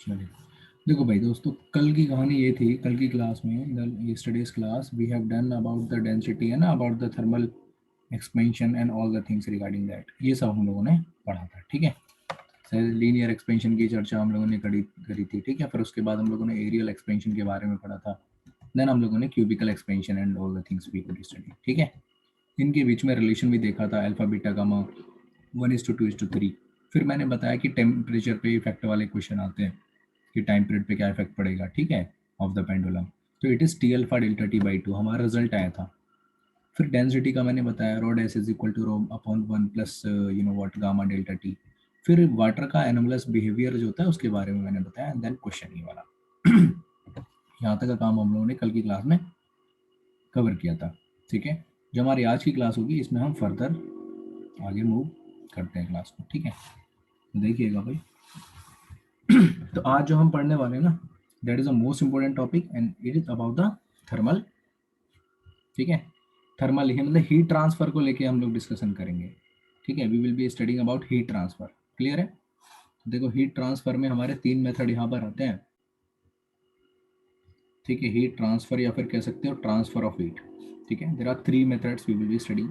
चलिए, देखो भाई दोस्तों, कल की कहानी ये थी। कल की क्लास में yesterday's class we have done about the density है ना, about the thermal expansion and all the things regarding that, ये सब हम लोगों ने पढ़ा था। ठीक है, लीनियर एक्सपेंशन की चर्चा हम लोगों ने करी थी। ठीक है, फिर उसके बाद हम लोगों ने एरियल एक्सपेंशन के बारे में पढ़ा था। देन हम लोगों ने cubical expansion and all the things we could study. ठीक है, इनके बीच में रिलेशन भी देखा था, अल्फा बीटा गामा 1:2:3। फिर मैंने बताया कि टेम्परेचर पे इफेक्ट वाले क्वेश्चन आते हैं कि टाइम पीरियड पे क्या इफेक्ट पड़ेगा। ठीक है, ऑफ द पेंडुलम। तो it is T alpha delta T by 2 हमारा रिजल्ट आया था। फिर डेंसिटी का मैंने बताया, rho dash is equal to rho upon 1 plus what gamma delta T. फिर वाटर का एनोमलस बिहेवियर जो होता है उसके बारे में मैंने बताया, एंड देन क्वेश्चन ये वाला। यहाँ तक का काम हम लोगों ने कल की क्लास में कवर किया था। ठीक है, जो हमारी आज की क्लास होगी इसमें हम फर्दर आगे मूव करते हैं क्लास को। ठीक है, देखिएगा भाई। तो आज जो हम पढ़ने वाले हैं ना, that is a most important topic and it is about the thermal. ठीक है, थर्मल लिखे मतलब हीट ट्रांसफर को लेके हम लोग डिस्कशन करेंगे। ठीक है, we will be studying about heat transfer. Clear है? तो देखो, हीट ट्रांसफर में हमारे 3 मेथड यहाँ पर आते हैं। ठीक है, हीट ट्रांसफर या फिर कह सकते हो ट्रांसफर ऑफ हीट। ठीक है, there are 3 methods we will be studying.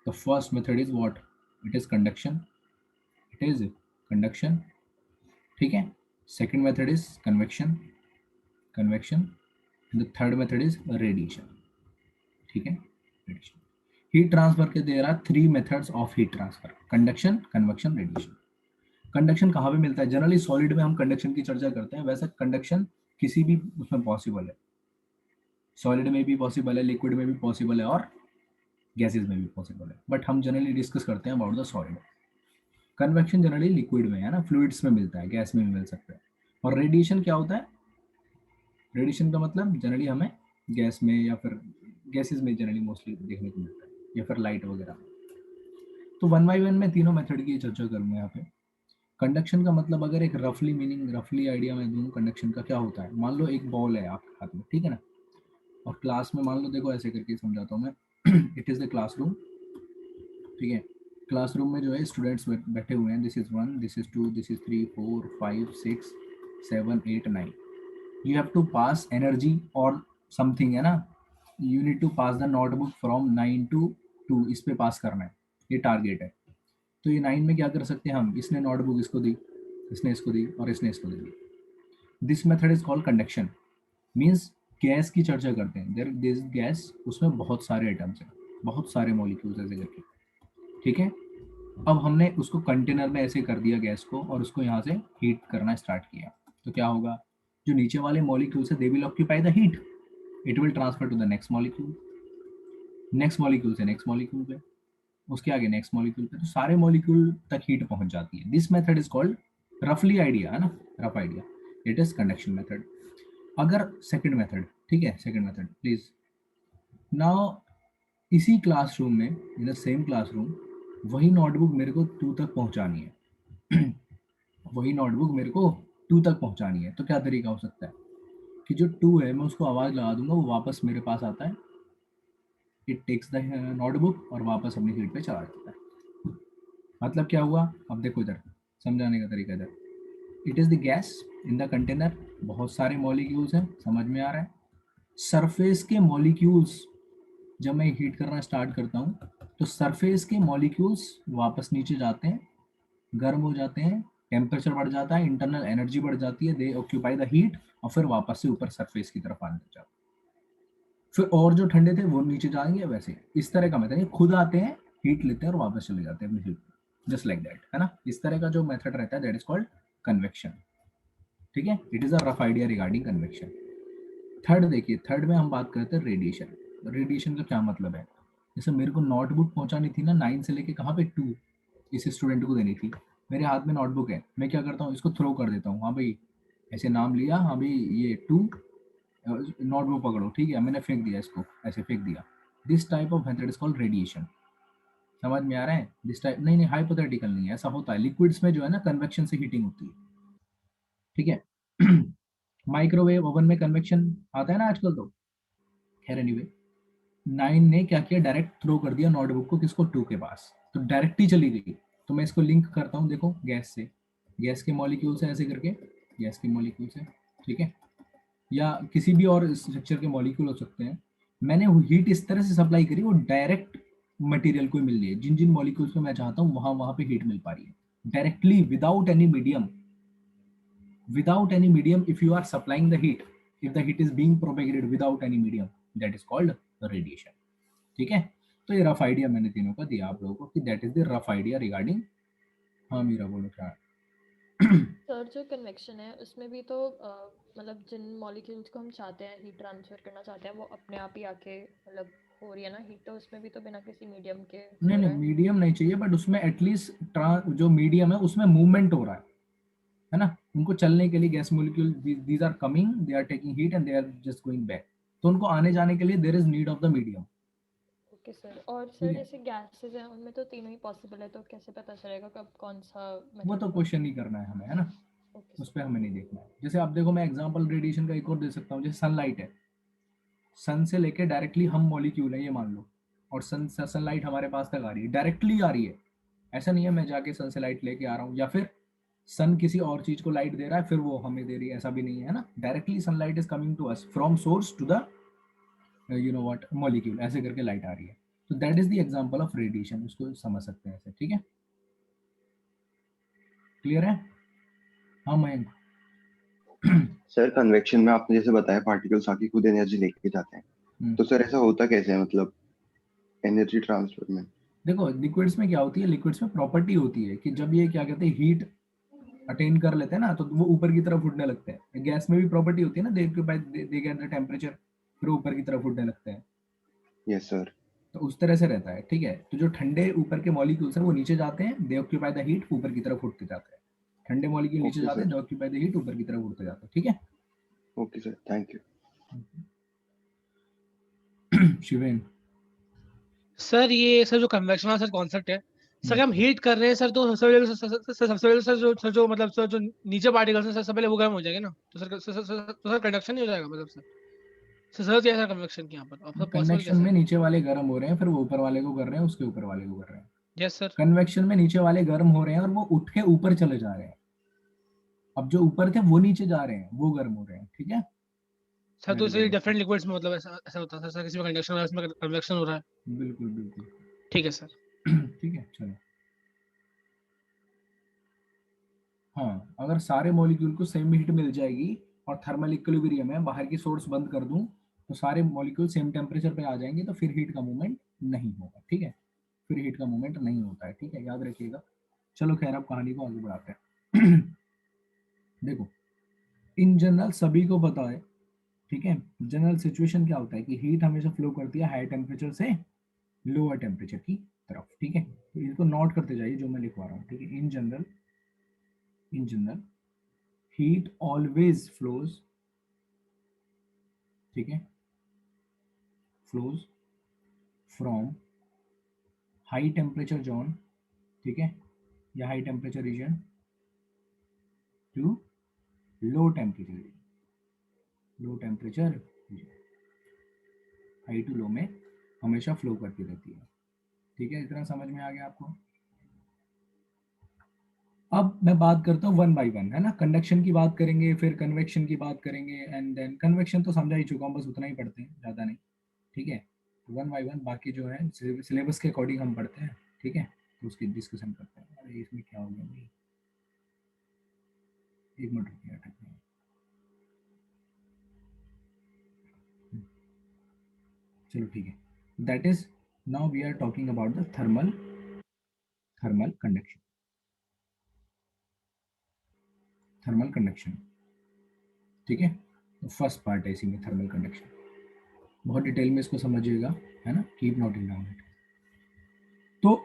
The first method is what? It is conduction. It is conduction. ठीक है, second method is convection. Convection. The third method is radiation. ठीक है, radiation. Heat transfer के there are 3 methods of heat transfer: conduction, convection, radiation. Conduction कहाँ पे मिलता है? Generally solid में हम कंडक्शन की चर्चा करते हैं, वैसे कंडक्शन किसी भी उसमें पॉसिबल है। सॉलिड में भी पॉसिबल है, लिक्विड में भी पॉसिबल है, और गैसेज में भी पॉसिबल है, बट हम जनरली डिस्कस करते हैं about the solid. Convection generally liquid में है ना, फ्लूइड्स में मिलता है, गैस में भी मिल सकता है। और रेडिएशन क्या होता है? रेडिएशन का मतलब जनरली हमें गैस में या फिर गैसेज में जनरली मोस्टली देखने को मिलता है, या फिर लाइट वगैरह। तो 1 बाई 1 में तीनों मेथड की चर्चा करूंगा यहाँ पे। कंडक्शन का मतलब अगर एक रफली मीनिंग, रफली आइडिया मैं दूं कंडक्शन का क्या होता है। मान लो एक बॉल है आपके हाथ में, ठीक है ना, और क्लास में मान लो, देखो ऐसे करके समझाता हूँ मैं। It is the classroom. ठीक है, क्लासरूम में जो है स्टूडेंट्स बैठे हुए हैं। This is 1, this is 2, this is 3, 4, 5, 6, 7, 8, 9। You have to pass energy और समथिंग है ना, you need to pass the notebook from 9 to 2। इस पे पास करना है, ये टारगेट है। तो ये 9 में क्या कर सकते हैं हम? इसने नोटबुक इसको दी, इसने इसको दी, और इसने इसको दी। This method is called conduction. Means gas की चर्चा करते हैं, देयर दिस गैस, उसमें बहुत सारे आइटम्स हैं, बहुत सारे मॉलिक्यूल्स ऐसे करके। ठीक है, अब हमने उसको कंटेनर में ऐसे कर दिया गैस को, और उसको यहाँ से हीट करना स्टार्ट किया। तो क्या होगा? जो नीचे वाले मॉलिक्यूल्स है, they will occupy the heat. It will transfer to the next molecule, next molecule से नेक्स्ट मॉलिक्यूल पे, उसके आगे नेक्स्ट मॉलिक्यूल पे, तो सारे मॉलिक्यूल तक हीट पहुंच जाती है। दिस मेथड इज कॉल्ड, रफली आइडिया है ना, rough idea, it is conduction method. अगर सेकंड मेथड, ठीक है, सेकंड मेथड प्लीज नाउ, इसी क्लासरूम में, इन द सेम क्लासरूम, वही नोटबुक मेरे को 2 तक पहुंचानी है। वही नोटबुक मेरे को 2 तक पहुंचानी है। तो क्या तरीका हो सकता है कि जो 2 है मैं उसको आवाज लगा दूंगा, वो वापस मेरे पास आता है, इट टेक्स द नोटबुक और वापस अपनी सीट पे चला जाता है। मतलब क्या हुआ? अब देखो इधर, समझाने का तरीका इधर। It is the gas in the container, बहुत सारे मॉलिक्यूल्स हैं, समझ में आ रहा है? सरफेस के मॉलिक्यूल्स, जब मैं हीट करना स्टार्ट करता हूँ तो सरफेस के मॉलिक्यूल्स वापस नीचे जाते हैं, गर्म हो जाते हैं, टेम्परेचर बढ़ जाता है, इंटरनल एनर्जी बढ़ जाती है, दे ऑक्यूपाई द हीट, और फिर वापस से ऊपर सरफेस की तरफ आने लग जाते हैं। फिर और जो ठंडे थे वो नीचे जाएंगे। वैसे इस तरह का मेथड, खुद आते हैं, हीट लेते हैं और वापस चले जाते हैं अपनी हीट, जस्ट लाइक दैट, है ना। इस तरह का जो मेथड रहता है दैट इज कॉल्ड कन्वेक्शन। ठीक है, it is a rough idea regarding convection. Third देखिए, थर्ड में हम बात करते हैं रेडिएशन। रेडिएशन का क्या मतलब है? जैसे मेरे को नोटबुक पहुंचानी थी ना 9 से लेके कहाँ पे 2, इस स्टूडेंट को देनी थी। मेरे हाथ में नोटबुक है, मैं क्या करता हूँ, इसको थ्रो कर देता हूँ। हाँ भाई, ऐसे नाम लिया, हाँ भाई ये 2, नोटबुक पकड़ो, ठीक है, मैंने फेंक दिया इसको, ऐसे फेंक दिया। This type of method is called radiation. समझ में आ रहा है? दिस टाइप नहीं, नहीं हाइपोथेटिकल नहीं है, ऐसा होता है लिक्विड्स में जो है ना, कन्वेक्शन से हीटिंग होती है। ठीक है। माइक्रोवेव ओवन में कन्वेक्शन आता है ना आजकल तो। खैर एनीवे, 9 ने क्या किया, डायरेक्ट थ्रो कर दिया नोटबुक को, किसको? 2 के पास, तो डायरेक्ट ही चली गई। तो मैं इसको लिंक करता हूँ, देखो, गैस से, गैस के मॉलिक्यूल से ऐसे करके गैस के मॉलिक्यूल से, ठीक है, या किसी भी और स्ट्रक्चर के मॉलिक्यूल हो सकते हैं। मैंने हीट इस तरह से सप्लाई करी वो डायरेक्ट मटेरियल को मिल रही है, जिन जिन मॉलिक्यूल्स पे मैं चाहता हूँ वहां वहां पे हीट मिल पा रही है directly without any medium. Without any medium, if you are supplying the heat, if the heat is being propagated without any medium, that is called radiation। ठीक है, तो ये रफ आइडिया मैंने तीनों का दिया आप लोगों को कि that is the rough idea regarding. हाँ मीरा बोलो क्या। सर जो कन्वेक्शन है उसमें भी तो मतलब जिन मॉलिक्यूल्स को हम चाहते हैं हीट ट्रांसफर करना चाहते हैं वो अपने आप ही आके मतलब हो रही है ना हीट, तो उसमें भी तो बिना किसी मीडियम के नहीं हो नहीं रहा है। मीडियम नहीं चाहिए, बट उसमें एटलीस्ट जो मीडियम है उसमें मूवमेंट हो रहा है ना, उनको चलने के लिए gas molecule these are coming, they are taking heat and they are just going back, तो उनको आने जाने के लिए there is need of the medium. Okay sir, और ठीक सर है, जैसे गैसेस हैं उनमें तो तीनों ही पॉसिबल है, तो कैसे पता चलेगा कब कौन सा वो मेथड तो होगा। क्वेश्चन नहीं करना है हमें, है ना, ओके उस सर। पर हमें नहीं देखना है। जैसे आप देखो, मैं एग्जांपल रेडिएशन का एक और दे सकता हूँ, जैसे सनलाइट है, सन से लेके डायरेक्टली हम मॉलिक्यूल है ये मान लो, और सनलाइट हमारे पास तक आ रही है, डायरेक्टली आ रही है। ऐसा नहीं है मैं जाके सन से लाइट लेके आ रहा हूँ, या फिर सन किसी और चीज को लाइट दे रहा है फिर वो हमें दे रही है, ऐसा भी नहीं है ना, directly sunlight is coming to us from source to the you know what molecule, ऐसे करके लाइट आ रही है। तो that is the example of radiation, उसको समझ सकते हैं ऐसे। ठीक है, क्लियर है। हाँ मयंक। सर कन्वेक्शन में आपने जैसे बताया पार्टिकल्स आके खुद एनर्जी लेके जाते हैं, हम्म, तो सर ऐसा होता कैसे है, मतलब एनर्जी ट्रांसफर में? देखो लिक्विड्स में क्या होती है, लिक्विड्स में प्रॉपर्टी होती है कि जब ये क्या कहते हैं हीट अटेन कर लेते हैं ना तो वो ऊपर की तरफ उठने लगते हैं। गैस में भी प्रॉपर्टी होती है ना, दे गेट द टेम्परेचर, फिर ऊपर की तरफ उठने लगते हैं। Yes sir. तो उस तरह से रहता है। ठीक है, तो जो ठंडे ऊपर के मॉलिक्यूल्स हैं वो नीचे जाते हैं, दे ऑक्यूपाई द हीट, ऊपर की तरफ उठते जाते हैं। ठंडे मॉलिक्यूल नीचे ओके जाते हैं, sir. They occupy the heat, ऊपर की तरफ उठते जाते हैं। ठीक है। Okay sir, thank you. Shiven. Sir ये सर जो कन्वेक्शन वाला सर कॉन्सेप्ट है, सर हम्म, हम हीट कर रहे हैं सर, तो सबसे पहले सर जो मतलब सर जो नीचे पार्टिकल्स हैं सर सबसे पहले वो गर्म हो जाएंगे ना, तो सर कंडक्शन नहीं हो जाएगा मतलब सर क्या है सर कन्वेक्शन की यहाँ पर, और सर पॉसिबल कन्वेक्शन कैसे में है? नीचे वाले गर्म हो रहे हैं, फिर वो ऊपर वाले को कर रहे हैं, उसके ऊपर वाले को कर रहे हैं। Yes sir. कन्वेक्शन में नीचे वाले गर्म हो रहे हैं और वो उठ के ऊपर चले जा रहे हैं। अब जो ऊपर थे वो नीचे जा रहे हैं, वो गर्म हो रहे हैं। ठीक है, सर मैं तो डिवाइड इसे करता डिफरेंट लिक्विड्स में मतलब ऐसा ऐसा होता है सर, किसी में कंडक्शन हो रहा है, इसमें कन्वेक्शन हो रहा है। हूँ। बिल्कुल बिल्कुल। ठीक है सर। ठीक है चलो। हाँ, अगर सारे मॉलिक्यूल को सेम हीट मिल जाएगी और थर्मल इक्विलिब्रियम है, बाहर की सोर्स बंद कर दूं तो सारे मॉलिक्यूल सेम टेम्परेचर पे आ जाएंगे, तो फिर हीट का मूवमेंट नहीं होगा। ठीक है, फिर हीट का मूवमेंट नहीं होता है। ठीक है, याद रखिएगा। चलो खैर, अब कहानी को आगे बढ़ाते हैं। देखो, इन जनरल सभी को पता है, ठीक है, जनरल सिचुएशन क्या होता है कि हीट हमेशा फ्लो करती है हाई टेम्परेचर से लोअर टेम्परेचर की तरफ। ठीक है, तो इसको नोट करते जाइए जो मैं लिखवा रहा हूँ। ठीक है, in general heat always flows, ठीक है, flows from high temperature zone, ठीक है, या high temperature region to low temperature region, low temperature region, high to low में हमेशा फ्लो करती रहती है। ठीक है, इतना समझ में आ गया आपको। अब मैं बात करता हूँ वन बाई वन, है ना, कंडक्शन की बात करेंगे, फिर कन्वेक्शन की बात करेंगे, एंड देन कन्वेक्शन तो समझा ही चुका हूँ, बस उतना ही पढ़ते हैं, ज़्यादा नहीं। ठीक है, वन बाई वन बाकी जो है सिलेबस के अकॉर्डिंग हम पढ़ते हैं। ठीक है, तो उसकी डिस्कशन करते हैं। अरे इसमें क्या हो गया भाई, एक मिनट रुकिए, अटक गया। चलो ठीक है, that is now we are talking about the thermal conduction. Thermal conduction, ठीक है, तो फर्स्ट पार्ट है इसी में थर्मल कंडक्शन। बहुत डिटेल में इसको समझिएगा, है ना, कीप नोटिंग डाउन इट। तो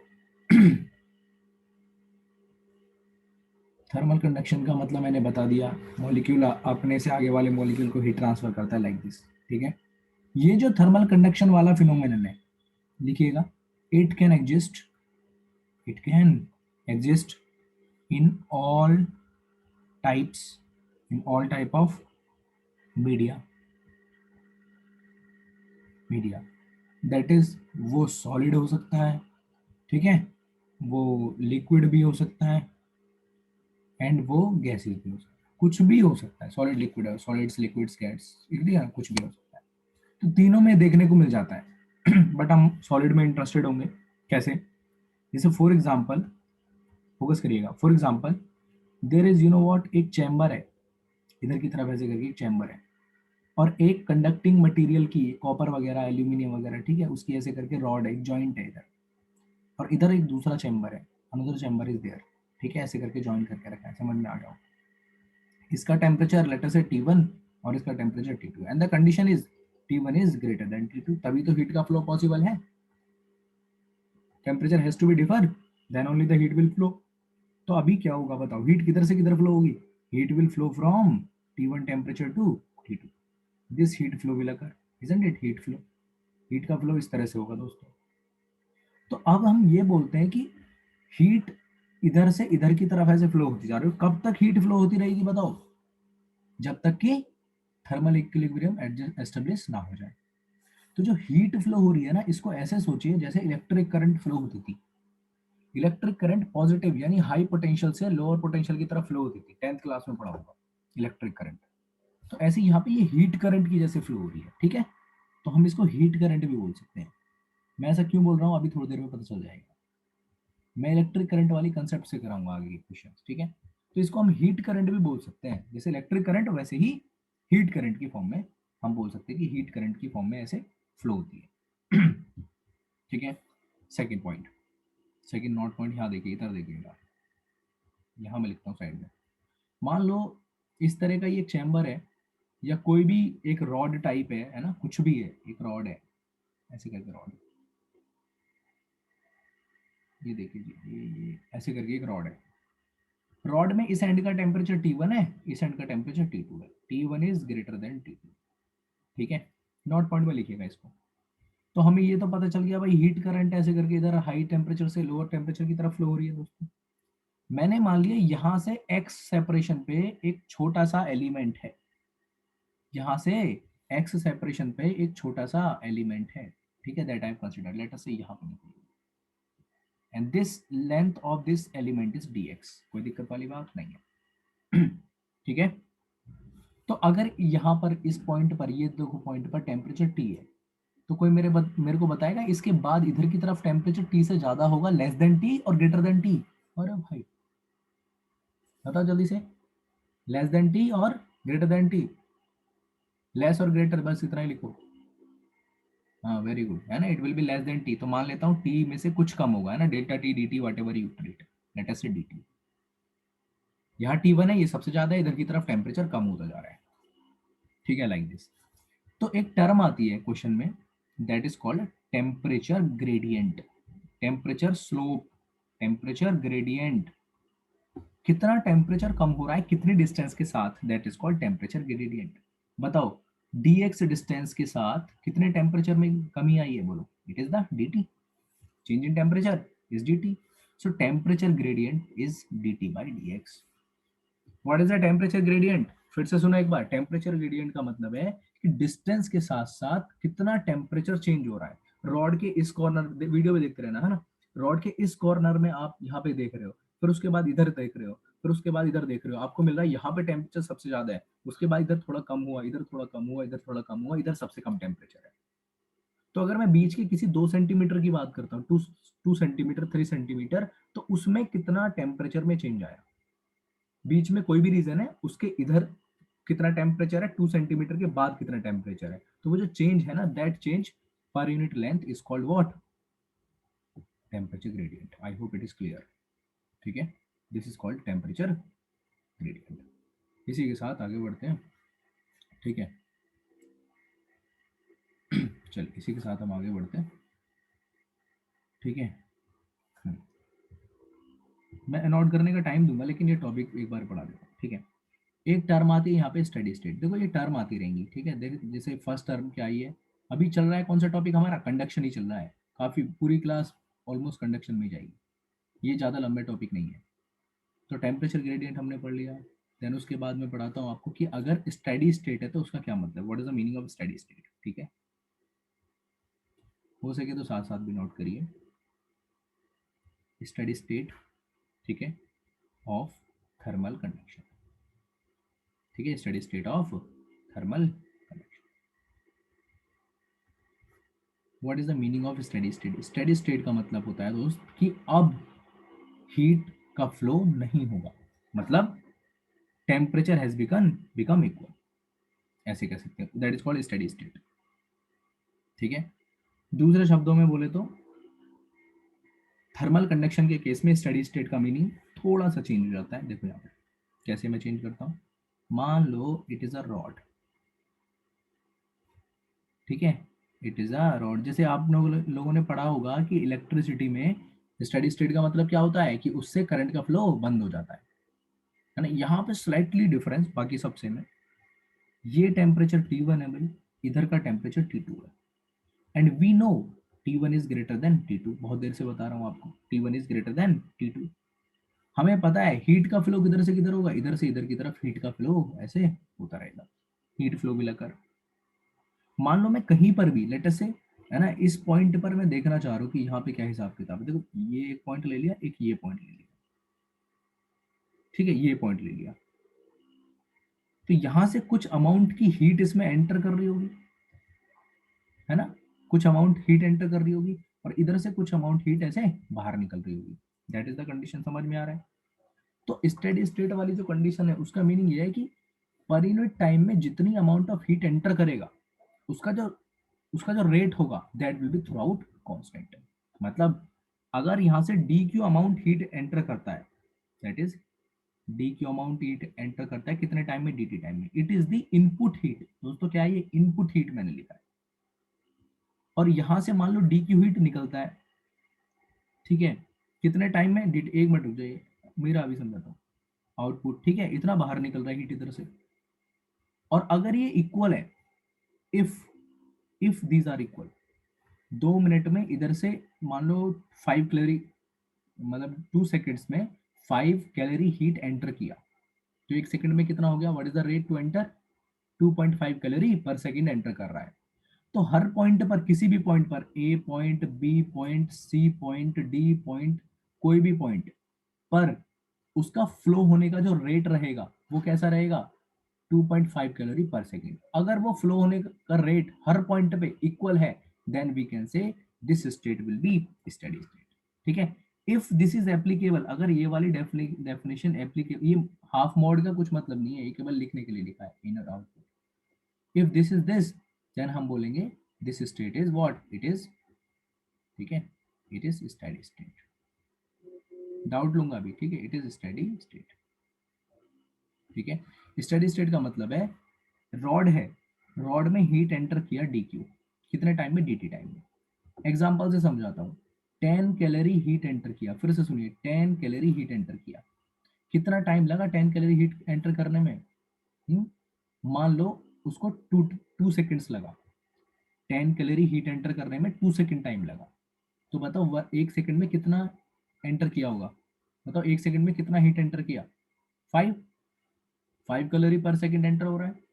थर्मल कंडक्शन का मतलब मैंने बता दिया, मॉलिक्यूल अपने से आगे वाले मॉलिक्यूल को हीट ट्रांसफर करता है लाइक दिस। ठीक है, ये जो थर्मल कंडक्शन वाला फिनोमेनन है, लिखिएगा, it can exist, it can exist in all types, in all type of media, media that is, वो सॉलिड हो सकता है, ठीक है, वो लिक्विड भी हो सकता है, एंड वो गैसेज भी हो सकता है। कुछ भी हो सकता है, solid liquid, solids liquids gas, कुछ भी हो सकता है। तो तीनों में देखने को मिल जाता है बट हम सॉलिड में इंटरेस्टेड होंगे। कैसे? जैसे फॉर एग्जांपल, फोकस करिएगा, for example there is, you know what, एक चैम्बर है, इधर की तरफ ऐसे करके एक चैम्बर है, और एक कंडक्टिंग मटेरियल की, कॉपर वगैरह, एल्यूमिनियम वगैरह, ठीक है, उसकी ऐसे करके रॉड है, एक जॉइंट है इधर, और इधर एक दूसरा चैम्बर है, अनदर चैम्बर इज देयर, ठीक है, ऐसे करके ज्वाइन करके रखा है, समझ में आ गया? इसका टेम्परेचर लेटर से T1 और इसका temperature T2 and the condition is T1 is greater than T2, तभी तो हीट का फ्लो पॉसिबल है। Temperature has to be differ, then only the heat will flow. तो अभी क्या होगा बताओ, हीट किधर से किधर फ्लो होगी? Heat will flow from T1 temperature to T2, this heat flow will occur, isn't it? Heat flow, heat का फ्लो इस तरह से होगा दोस्तों। तो अब हम ये बोलते हैं कि हीट इधर से इधर की तरफ ऐसे फ्लो होती जा रही है। कब तक हीट फ्लो होती रहेगी बताओ? जब तक कि थर्मल इक्विलिब्रियम एस्टेब्लिश ना हो जाए। तो जो हीट फ्लो हो रही है ना, इसको ऐसे सोचिए जैसे इलेक्ट्रिक करंट फ्लो होती थी। इलेक्ट्रिक करंट पॉजिटिव यानी हाई पोटेंशियल से लोअर पोटेंशियल की तरफ फ्लो होती थी, 10th क्लास में पढ़ा होगा इलेक्ट्रिक करंट। तो ऐसे यहाँ पे ये हीट करंट की जैसे फ्लो हो रही है, ठीक है, तो हम इसको हीट करंट भी बोल सकते हैं। मैं ऐसा क्यों बोल रहा हूँ अभी थोड़ी देर में पता चल जाएगा। मैं इलेक्ट्रिक करंट वाली कंसेप्ट से कराऊंगा आगे के क्वेश्चन, ठीक है। तो इसको हम हीट करंट भी बोल सकते हैं, जैसे इलेक्ट्रिक करंट वैसे ही हीट करंट की फॉर्म में हम बोल सकते हैं कि हीट करंट की फॉर्म में ऐसे फ्लो होती है ठीक है। Second point, second note point यहाँ देखिए, इधर देखिएगा, यहाँ मैं लिखता हूँ साइड में। मान लो इस तरह का ये चैम्बर है, या कोई भी एक रॉड टाइप है ना, कुछ भी है, एक रॉड है ऐसे करके रॉड, ये देखिए जी, ये ऐसे करके एक रॉड है। रॉड में इस एंड का टेम्परेचर T1 है, इस एंड का टेम्परेचर T2 है, T1 is greater than T2, ठीक है। नोट पॉइंट में लिखिएगा इसको। तो हमें ये तो पता चल गया भाई, हीट करंट ऐसे करके इधर हाई टेम्परेचर से लोअर टेम्परेचर की तरफ फ्लो हो रही है दोस्तों। मैंने मान लिया यहाँ से x सेपरेशन पे एक छोटा सा एलिमेंट है, यहाँ से x सेपरेशन पे एक छोटा सा एलिमेंट है, ठीक है, that I have considered, late us से यहाँ पे निकलिए, and this length of this element is dx, कोई दिक्कत वाली बात नहीं है ठीक है। तो अगर यहाँ पर इस पॉइंट पर, ये दो पॉइंट पर टेम्परेचर T है, तो कोई मेरे को बताएगा इसके बाद इधर की तरफ टेम्परेचर T से ज्यादा होगा, लेस देन T और ग्रेटर देन T? अरे भाई बताओ जल्दी से, लेस देन T और ग्रेटर देन T, लेस और ग्रेटर बस इतना ही लिखो। हाँ वेरी गुड, है ना, it will be less than T, तो मान लेता हूँ T में से कुछ कम होगा, है ना, delta T dt whatever you take, let us say dt। यहाँ T1 है, ये सबसे ज्यादा है, इधर की तरफ टेम्परेचर कम होता जा रहा है, ठीक है, लाइक दिस। तो एक टर्म आती है क्वेश्चन में, that is called temperature gradient, temperature slope, temperature gradient. कितना टेम्परेचर कम हो रहा है कितनी डिस्टेंस के साथ, that is called temperature gradient. बताओ dx डिस्टेंस के साथ कितने टेम्परेचर में कमी आई है, बोलो, it is the dt, change in temperature is dt, so temperature gradient is dt by dx। What is the temperature gradient? फिर से सुनो एक बार, टेम्परेचर ग्रेडियंट का मतलब है कि डिस्टेंस के साथ साथ कितना टेम्परेचर चेंज हो रहा है। रॉड के इस कॉर्नर, वीडियो में देखते रहना, है ना, रॉड के इस कॉर्नर में आप यहाँ पे देख रहे हो, फिर उसके बाद इधर देख रहे हो, फिर उसके बाद इधर देख रहे हो, आपको मिल रहा है यहाँ पे टेम्परेचर सबसे ज्यादा है, उसके बाद इधर थोड़ा कम हुआ, इधर थोड़ा कम हुआ, इधर थोड़ा कम हुआ, इधर सबसे कम टेम्परेचर है। तो अगर मैं बीच के किसी 2 सेंटीमीटर की बात करता हूँ, 2 सेंटीमीटर 3 सेंटीमीटर, तो उसमें कितना टेम्परेचर में चेंज आया, बीच में कोई भी रीजन है, उसके इधर कितना टेम्परेचर है, 2 सेंटीमीटर के बाद कितना टेम्परेचर है, तो वो जो चेंज है ना, that change per unit length is called what, temperature gradient. I hope it is clear, ठीक है, this is called temperature gradient. इसी के साथ आगे बढ़ते हैं, ठीक है चल इसी के साथ हम आगे बढ़ते हैं, ठीक है। मैं नोट करने का टाइम दूंगा, लेकिन ये टॉपिक एक बार पढ़ा दूंगा, ठीक है। एक टर्म आती है यहाँ पे स्टडी स्टेट, देखो ये टर्म आती रहेंगी, ठीक है। देख जैसे फर्स्ट टर्म क्या आई है, अभी चल रहा है कौन सा टॉपिक हमारा, कंडक्शन ही चल रहा है, काफी पूरी क्लास ऑलमोस्ट कंडक्शन में जाएगी, ये ज़्यादा लंबे टॉपिक नहीं है। तो टेम्परेचर ग्रेडियंट हमने पढ़ लिया, देन उसके बाद मैं पढ़ाता हूँ आपको कि अगर स्टडी स्टेट है तो उसका क्या मतलब, what is the meaning of steady state, ठीक है। हो सके तो साथ साथ भी नोट करिए, स्टडी स्टेट, ठीक है, ऑफ थर्मल कंडक्शन, ठीक है, steady state of thermal conduction. What is the meaning of steady state? Steady state का मतलब होता है दोस्त कि अब हीट का फ्लो नहीं होगा, मतलब टेम्परेचर हैज बिकम इक्वल, ऐसे कह सकते हैं, that is called steady state. ठीक है, दूसरे शब्दों में बोले तो थर्मल कंडक्शन के केस में स्टडी स्टेट का मीनिंग थोड़ा सा चेंज हो जाता है। देखो यहाँ पे कैसे मैं चेंज करता हूँ। मान लो इट इज अ रॉड, ठीक है, इट इज अ रॉड। जैसे आप लोगों ने पढ़ा होगा कि इलेक्ट्रिसिटी में स्टडी स्टेट का मतलब क्या होता है कि उससे करंट का फ्लो बंद हो जाता है ना। यहाँ पे स्लाइटली डिफरेंस, बाकी सब सेम है। ये टेम्परेचर T1 है भाई, इधर का टेम्परेचर T2 है, and we know T1 is greater than T2। बहुत देर से बता रहा हूँ आपको, T1 is greater than T2। हमें पता है हीट का फ्लो किधर से किधर होगा, इधर से इधर की तरफ हीट का फ्लो ऐसे होता रहेगा, हीट फ्लो मिलाकर। मान लो मैं कहीं पर भी लेट अस से, है ना, इस पॉइंट पर मैं देखना चाह रहा हूँ कि यहाँ पे क्या हिसाब किताब है। देखो ये एक पॉइंट ले लिया, एक ये पॉइंट ले लिया, ठीक है, ये पॉइंट ले लिया, तो यहाँ से कुछ अमाउंट की हीट इसमें एंटर कर रही होगी, है ना, कुछ अमाउंट हीट एंटर कर रही होगी, और इधर से कुछ अमाउंट हीट ऐसे बाहर निकल रही होगी। दैट इज द कंडीशन, समझ में आ रहा है? तो स्टेडी स्टेट वाली जो कंडीशन है उसका मीनिंग ये है कि पर यूनिट टाइम में जितनी अमाउंट ऑफ हीट एंटर करेगा उसका जो रेट होगा that will B through out constant. मतलब अगर यहाँ से D Q amount heat enter करता है, that is D Q amount heat enter करता है कितने टाइम में, डी टी टाइम में, it is the input heat. दोस्तों क्या है ये, इनपुट हीट मैंने लिखा है। और यहां से मान लो डी क्यू हीट निकलता है, ठीक है, कितने टाइम में, डी, एक मिनट रुक जाइए, मेरा अभी समझाता हूँ। आउटपुट, ठीक है, इतना बाहर निकल रहा है हीट इधर से, और अगर ये इक्वल है, if these are equal, 2 minute में इधर से मान लो 5 कैलोरी, मतलब 2 सेकेंड्स में 5 कैलोरी हीट एंटर किया, तो 1 सेकेंड में कितना हो गया, what is the rate to enter, 2.5 calorie per second enter कर रहा है। तो हर पॉइंट पर, किसी भी पॉइंट पर, A point, B point, C point, D point, कोई भी पॉइंट पर उसका फ्लो होने का जो रेट रहेगा वो कैसा रहेगा, 2.5 कैलोरी पर सेकेंड। अगर वो फ्लो होने का रेट हर पॉइंट पे इक्वल है, then we can say this state will be steady state. ठीक है, इफ दिस इज एप्लीकेबल, अगर ये वाली डेफिनेशन एप्लीकेबल, ये हाफ मोड का कुछ मतलब नहीं है, ये केवल लिखने के लिए लिखा है, inner output. If this is this, then हम बोलेंगे this state is what it is, ठीक है, it is steady state. Doubt लूंगा अभी, ठीक है, इट इज स्टेडी स्टेट। ठीक है, स्टेडी स्टेट का मतलब है रॉड है, रॉड में हीट एंटर किया डी क्यू, कितने टाइम में, डी टी टाइम में। एग्जाम्पल से समझाता हूँ, 10 कैलोरी हीट एंटर किया, फिर से सुनिए, 10 कैलोरी हीट एंटर किया, कितना टाइम लगा 10 कैलोरी हीट एंटर करने में, मान लो उसको 2 सेकेंड्स लगा, 10 कैलोरी हीट एंटर करने में 2 सेकेंड टाइम लगा। तो बताओ 1 सेकेंड में कितना एंटर किया होगा, बताओ 1 सेकेंड में कितना हीट एंटर किया, 5 कैलोरी पर सेकेंड एंटर हो रहा है।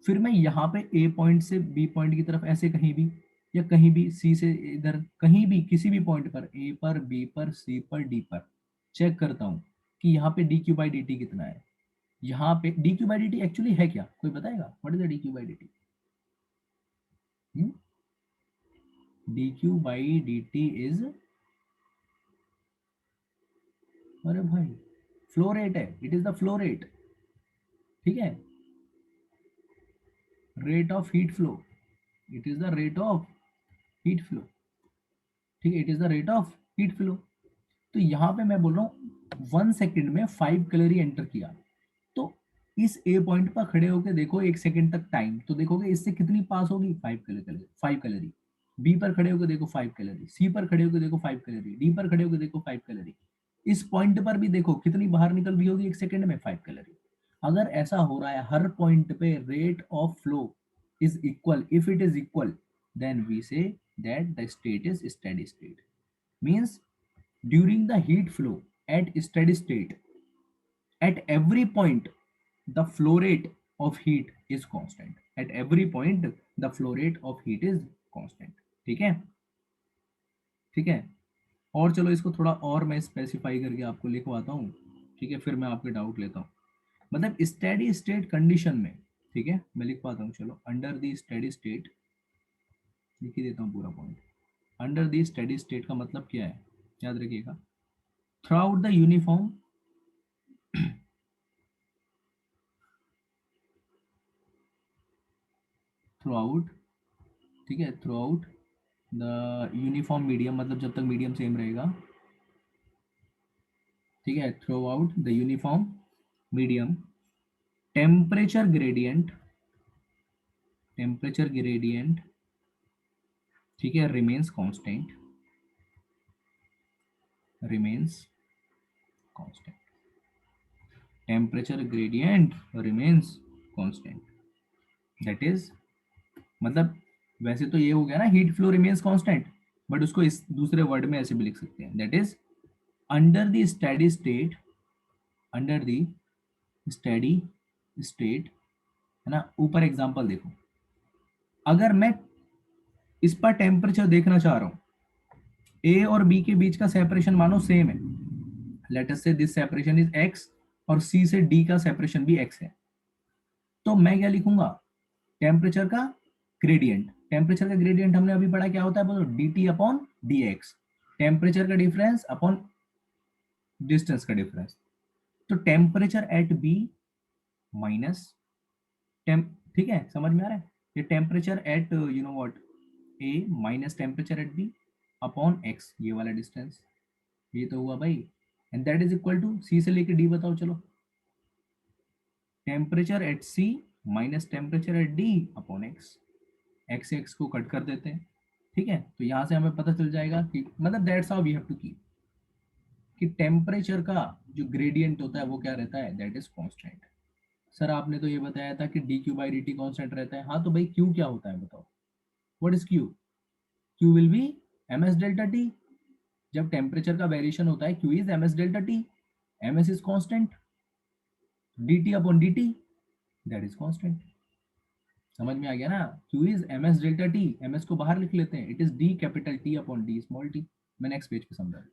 फिर मैं यहाँ पे ए पॉइंट से बी पॉइंट की तरफ ऐसे कहीं भी, या कहीं भी सी से इधर, कहीं भी किसी भी पॉइंट पर, ए पर, बी पर, सी पर, डी पर चेक करता हूँ कि यहाँ पे D Q by D T कितना है। यहाँ पे D Q by D T actually है क्या, कोई बताएगा, what is the D Q by D T? D Q by D T is, अरे भाई फ्लो रेट है, it is the flow rate, ठीक है, rate of heat flow, it is the rate of heat flow, ठीक है, it is the rate of heat flow. तो यहाँ पे मैं बोल रहा हूँ 1 सेकेंड में 5 कैलोरी एंटर किया, तो इस ए पॉइंट पर खड़े होकर देखो 1 सेकेंड तक टाइम, तो देखोगे इससे कितनी पास होगी, 5 कैलोरी। बी पर खड़े होकर देखो 5 कैलोरी, सी पर खड़े होकर देखो 5 कैलोरी, डी पर खड़े होकर देखो 5 कैलोरी, इस पॉइंट पर भी देखो कितनी बाहर निकल रही होगी 1 सेकेंड में, 5 कैलोरी। अगर ऐसा हो रहा है हर पॉइंट पे rate of flow is equal, if it is equal, then we say that the state is steady state. Means during the heat flow at steady state, at every point the flow rate of heat is constant, at every point the flow rate of heat is constant। ठीक है, ठीक है, और चलो इसको थोड़ा और मैं स्पेसिफाई करके आपको लिखवाता हूँ, ठीक है, फिर मैं आपके डाउट लेता हूँ। मतलब स्टेडी स्टेट कंडीशन में, ठीक है, मैं लिख पाता हूँ, चलो, अंडर द स्टेडी स्टेट, लिख ही देता हूँ पूरा point. Under the steady state का मतलब क्या है, याद रखिएगा, through out the uniform through out, ठीक है, through out the uniform medium, मतलब जब तक मीडियम सेम रहेगा, ठीक है, through out the uniform medium, temperature gradient, temperature gradient, ठीक है, remains constant, remains constant, temperature gradient remains constant, that is, मतलब वैसे तो ये हो गया ना, heat flow remains constant, but उसको इस दूसरे वर्ड में ऐसे भी लिख सकते हैं, that is under the steady state, under the steady state, है ना। ऊपर एग्जांपल देखो, अगर मैं इस पर टेम्परेचर देखना चाह रहा हूं, ए और बी के बीच का सेपरेशन मानो सेम है, लेट अस से दिस सेपरेशन इज एक्स, और सी से डी का सेपरेशन भी एक्स है, तो मैं क्या लिखूंगा, टेम्परेचर का ग्रेडियंट, टेम्परेचर का ग्रेडियंट हमने अभी पढ़ा क्या होता है, बोलो, D T upon D X, temperature का डिफरेंस अपॉन डिस्टेंस का डिफरेंस, तो टेम्परेचर एट बी माइनस ठीक है, समझ में आ रहा है, ये temperature at you know what A minus temperature at B upon X, ये वाला डिस्टेंस, ये तो हुआ भाई, and that is equal to C से लेके डी बताओ, चलो, temperature at C minus temperature at D upon X, X से एक्स को कट कर देते हैं, ठीक है, तो यहाँ से हमें पता चल जाएगा कि मतलब that's how we have to keep, कि टेम्परेचर का जो ग्रेडियंट होता है वो क्या रहता है, दैट इज कांस्टेंट। सर आपने तो ये बताया था कि D Q by D T constant रहता है, हाँ तो भाई क्यू क्या होता है बताओ, what is Q, Q will be M S delta T, जब टेम्परेचर का वेरिएशन होता है Q is M S delta T, M S is constant, D T upon D T that is constant, समझ में आ गया ना, Q is M S delta T, M S को बाहर लिख लेते हैं, it is D capital T upon D small T, मैं नेक्स्ट पेज पे समझा,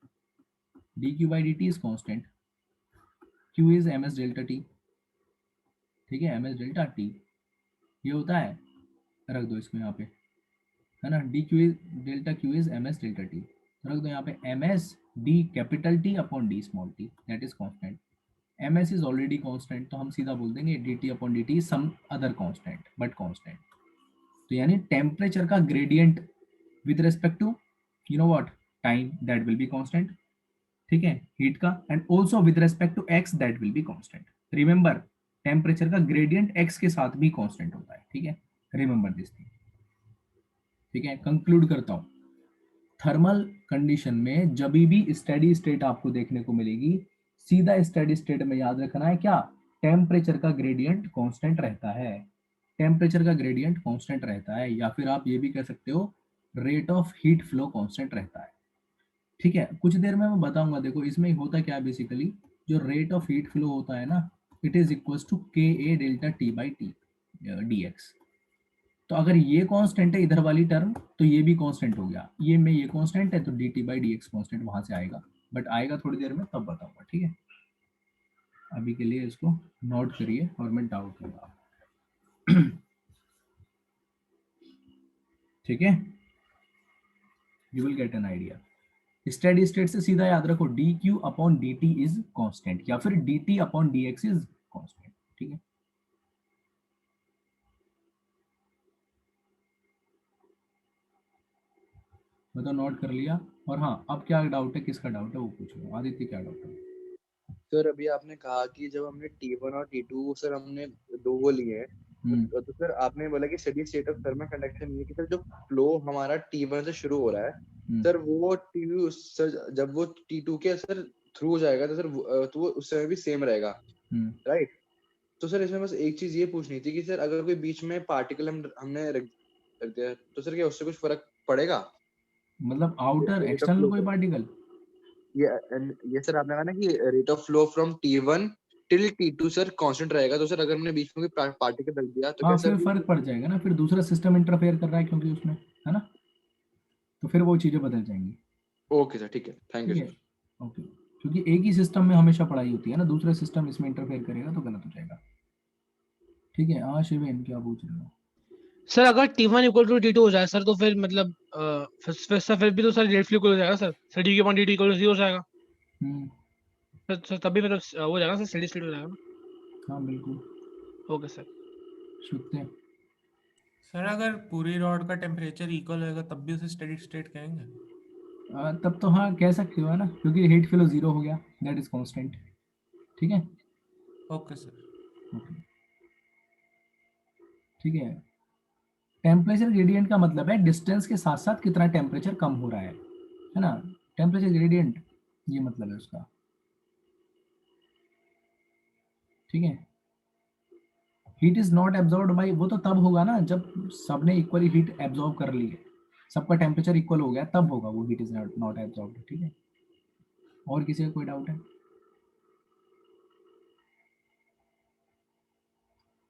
D Q by D T is constant, Q is M S delta T, ठीक है, एम एस डेल्टा टी ये होता है, रख दो इसको यहाँ पे, है ना, D Q is delta Q is M S delta T, रख दो यहाँ पे M S D capital T upon D small T, that is constant, M S is already constant, तो हम सीधा बोल देंगे D T upon D T some other constant but constant, तो यानी टेम्परेचर का gradient with respect to you know what time, that will be constant, ठीक है, हीट का, and also with respect to X that will be constant, remember temperature का gradient X के साथ भी कॉन्स्टेंट होता है, ठीक है, रिमेंबर दिस थिंग, ठीक है। कंक्लूड करता हूं, थर्मल कंडीशन में जब भी स्टेडी स्टेट आपको देखने को मिलेगी, सीधा स्टेडी स्टेट में याद रखना है क्या, टेम्परेचर का ग्रेडियंट कांस्टेंट रहता है, टेम्परेचर का ग्रेडियंट कांस्टेंट रहता है, या फिर आप ये भी कह सकते हो rate of heat flow constant रहता है, ठीक है, कुछ देर में मैं बताऊंगा, देखो इसमें होता क्या है, बेसिकली जो रेट ऑफ हीट फ्लो होता है ना, it is equal to K A delta T by T D X, तो अगर ये कांस्टेंट है इधर वाली टर्म, तो ये भी कांस्टेंट हो गया, ये में ये कांस्टेंट है तो D T by D x constant वहां से आएगा, बट आएगा थोड़ी देर में तब बताऊंगा, ठीक है, अभी के लिए इसको नोट करिए और मैं डाउट लूंगा, ठीक है, you will get an idea, steady state से सीधा याद रखो D Q upon D T is constant, या फिर D T upon D x is constant, ठीक है, मैं तो नोट कर लिया, और हाँ अब क्या डाउट है, किसका डाउट है वो पूछो, आदित्य क्या डाउट है। सर अभी आपने कहा कि जब हमने T1 और T2 सर हमने दो वो लिए हैं, तो सर आपने बोला कि steady state of thermal conduction ये कि सर जो फ्लो हमारा T1 से शुरू हो रहा है सर, वो T2 सर जब वो T2 के सर थ्रू हो जाएगा तो सर तो वो उस समय भी सेम रहेगा, राइट, तो सर इसमें बस एक चीज ये पूछनी थी कि सर अगर कोई बीच में पार्टिकल हमने रख दिया तो सर क्या उससे कुछ फर्क पड़ेगा, मतलब आउटर एक्सटर्नल कोई पार्टिकल, ये सर आपने कहा ना कि rate of flow from T1 till T2 sir constant रहेगा, तो सर अगर हमने बीच में कोई पार्टिकल रख दिया तो हाँ क्या फिर सर फर्क पड़ जाएगा ना, फिर दूसरा सिस्टम इंटरफेयर कर रहा है क्योंकि उसमें, है ना, तो फिर वो चीजें बदल जाएंगी, ओके सर, ठीक है, थैंक यू सर, ओके। क्योंकि एक ही सिस्टम में हमेशा पढ़ाई होती है ना, दूसरा सिस्टम इसमें इंटरफेयर करेगा तो गलत हो जाएगा। ठीक है, हाँ शिवेन क्या पूछ रहे हो? सर अगर T1 इक्वल टू T2 हो जाए सर तो फिर मतलब फिर भी तो सर रेट इक्वल हो जाएगा सर D के पॉइंट dt इक्वल टू 0 हो जाएगा हम्म, सर तभी मतलब हो जाएगा सर स्टेडी स्टेट हो जाएगा ना। हाँ बिल्कुल। Okay sir. शुक्रिया। सर अगर पूरी रॉड का टेम्परेचर इक्वल होगा तब भी उसे स्टेडी स्टेट कहेंगे? तब तो हाँ कह सकते हो है ना, क्योंकि हीट फ्लो 0 हो गया, दैट इज कांस्टेंट। ठीक है, ओके सर। ओके, ठीक है। टेम्परेचर ग्रेडियंट का मतलब है डिस्टेंस के साथ साथ कितना टेम्परेचर कम हो रहा है ना। टेम्परेचर ग्रेडियंट ये मतलब है उसका। ठीक है, heat is not absorbed by, वो तो तब होगा ना जब सबने इक्वली हीट एब्जॉर्ब कर ली है, सबका टेम्परेचर इक्वल हो गया, तब होगा वो हीट इज नॉट एब्जॉर्ब्ड। ठीक है, और किसी का कोई डाउट है?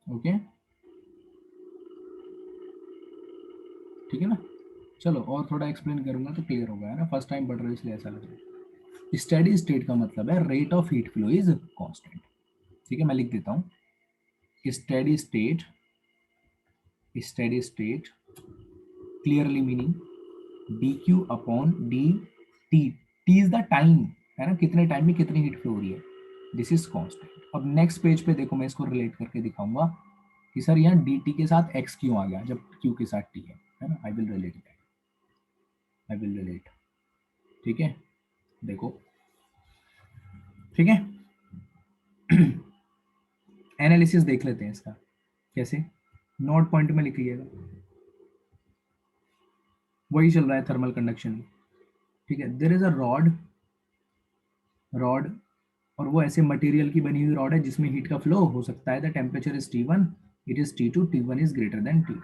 ओके, ठीक है ना। चलो और थोड़ा एक्सप्लेन करूंगा तो क्लियर होगा, है ना, फर्स्ट टाइम पढ़ रहे हो इसलिए ऐसा लग रहा है। स्टेडी स्टेट का मतलब है rate of heat flow is constant. ठीक है, मैं लिख देता हूँ steady state, steady state clearly meaning dq upon dt, t is the time, है ना, कितने टाइम में कितनी हीट फ्लो हो रही है, दिस इज कांस्टेंट। अब नेक्स्ट पेज पे देखो, मैं इसको रिलेट करके दिखाऊंगा कि सर यहाँ dt के साथ x क्यों आ गया जब q के साथ t है ना। I will relate that, I will relate. ठीक है, देखो, ठीक है। एनालिसिस देख लेते हैं इसका, कैसे, नोट पॉइंट में लिख लीजिएगा, वही चल रहा है थर्मल कंडक्शन में। ठीक है, there is a rod, rod, और वो ऐसे मटेरियल की बनी हुई रॉड है जिसमें हीट का फ्लो हो सकता है। The temperature is T1, it is T2, T1 is greater then T।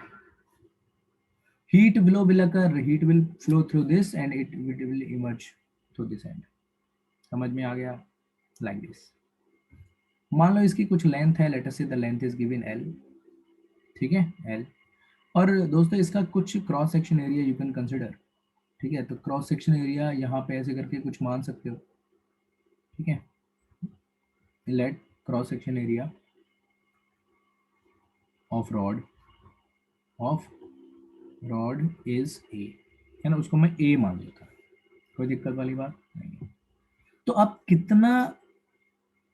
Heat will occur, heat will flow through this and it will emerge through this end। समझ में आ गया? Like this. मान लो इसकी कुछ लेंथ है, लेट अस से the length is given L। ठीक है, L, और दोस्तों इसका कुछ cross section area you can consider. ठीक है, तो क्रॉस सेक्शन एरिया यहाँ पे ऐसे करके कुछ मान सकते हो। ठीक है, let cross section area of rod, of rod is A, है ना, उसको मैं ए मान लेता, कोई दिक्कत वाली बात नहीं। तो अब कितना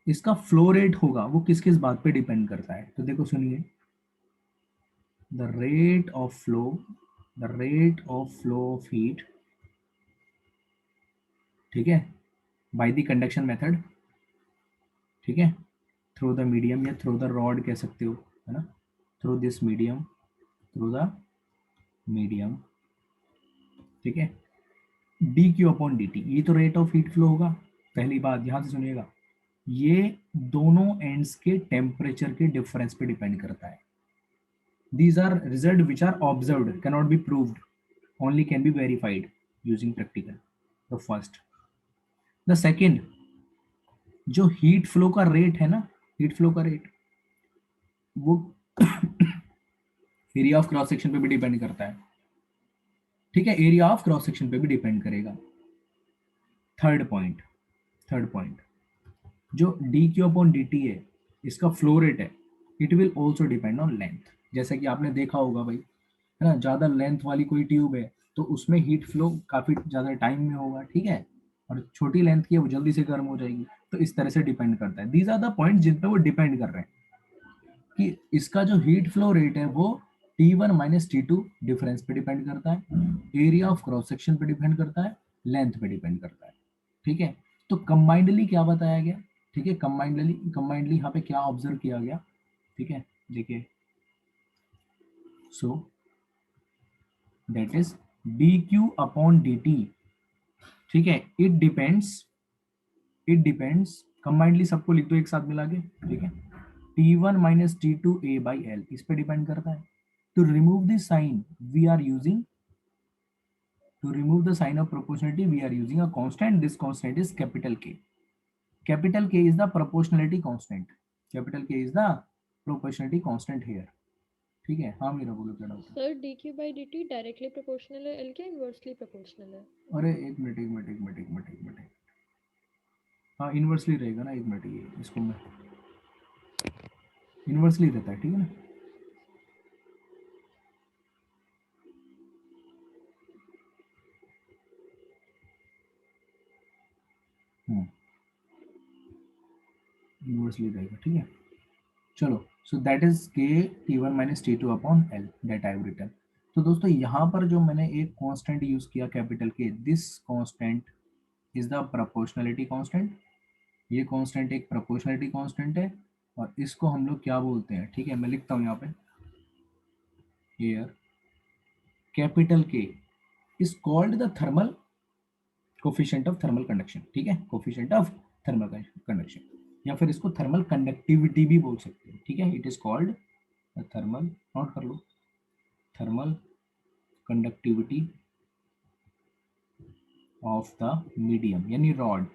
इसका फ्लो रेट होगा वो किस किस बात पे डिपेंड करता है, तो देखो सुनिए, the rate of flow, the rate of flow of heat, ठीक है, बाय द कंडक्शन मेथड, ठीक है, थ्रू द मीडियम या थ्रू द रॉड कह सकते हो, है ना, through this medium, through the medium. ठीक है, D Q upon D T, ये तो रेट ऑफ हीट फ्लो होगा। पहली बात ध्यान से सुनिएगा, ये दोनों एंड्स के टेम्परेचर के डिफरेंस पे डिपेंड करता है। These are results which are observed, cannot be proved, only can be verified using practical। The first, the second, जो हीट फ्लो का रेट है ना, हीट फ्लो का रेट वो एरिया ऑफ क्रॉस सेक्शन पे भी डिपेंड करता है। ठीक है, एरिया ऑफ क्रॉस सेक्शन पे भी डिपेंड करेगा। थर्ड पॉइंट, थर्ड पॉइंट, जो D Q upon D T है, इसका फ्लो रेट है, it will also depend on length. जैसा कि आपने देखा होगा भाई, है ना, ज़्यादा लेंथ वाली कोई ट्यूब है तो उसमें हीट फ्लो काफ़ी ज़्यादा टाइम में होगा। ठीक है, और छोटी लेंथ की है वो जल्दी से गर्म हो जाएगी। तो इस तरह से डिपेंड करता है। दीज आर द पॉइंट जिन पे वो डिपेंड कर रहे हैं कि इसका जो हीट फ्लो रेट है वो T1 माइनस T2 डिफरेंस पे डिपेंड करता है, एरिया ऑफ क्रॉस सेक्शन पे डिपेंड करता है, लेंथ पे डिपेंड करता है। ठीक है, तो कंबाइंडली क्या बताया गया? ठीक है, कंबाइंडली यहाँ पे क्या ऑब्जर्व किया गया? ठीक है, देखिए, so that is dq upon dt। ठीक है, इट डिपेंड्स कंबाइंडली, सबको लिख दो एक साथ मिला के। ठीक है, T1 minus T2 A by L, इस पे डिपेंड करता है। To remove this sign we are using, to remove the sign of proportionality we are using a constant, this constant is capital K। capital K is the proportionality constant, capital K is the proportionality constant here। ठीक है, हाँ मेरा बोलो क्या doubt है? Sir dq by dt directly proportional है L के inversely proportional है? अरे एक मिनट, हाँ इनवर्सली रहेगा ना, एक मिनट ये इसको मैं इनवर्सली रहता है, ठीक है ना। इनवर्सली रहेगा, ठीक है। चलो, so that is K T1 minus T2 upon L, that I have written. तो दोस्तों यहाँ पर जो मैंने एक कांस्टेंट यूज किया capital K, this constant is the proportionality constant. ये कांस्टेंट एक प्रोपोर्शनलिटी कांस्टेंट है, और इसको हम लोग क्या बोलते हैं, ठीक है, मैं लिखता हूँ यहाँ पे, हियर कैपिटल के is called the thermal coefficient of thermal conduction, ठीक है, कोफिशिएंट ऑफ थर्मल कंडक्शन, या फिर इसको थर्मल कंडक्टिविटी भी बोल सकते हैं, ठीक है। It is called thermal, note कर लो, thermal conductivity of the medium, यानी रॉड,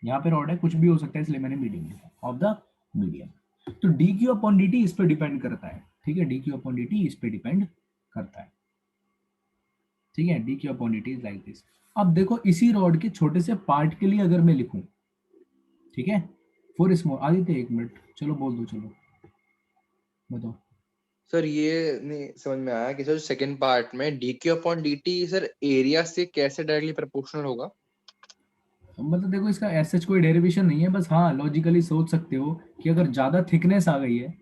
यहाँ पे रॉड है, कुछ भी हो सकता है इसलिए मैंने मीडियम लिखा, ऑफ द मीडियम। तो D Q upon D T इस पर डिपेंड करता है, ठीक है, D Q upon D T इस पर डिपेंड करता है, ठीक है, D Q upon D T is like this. अब देखो इसी रॉड के छोटे से पार्ट के लिए अगर मैं लिखूं, ठीक है, फॉर स्मॉल, आदित्य एक मिनट, चलो बोल दो, चलो बताओ। सर ये नहीं समझ में आया कि सर सेकंड पार्ट में dq upon dt sir area से कैसे डायरेक्टली प्रोपोर्शनल होगा? मतलब देखो इसका ऐसा कोई डेरिवेशन नहीं है, बस हाँ लॉजिकली सोच सकते हो कि अगर ज़्यादा थिकनेस आ गई है,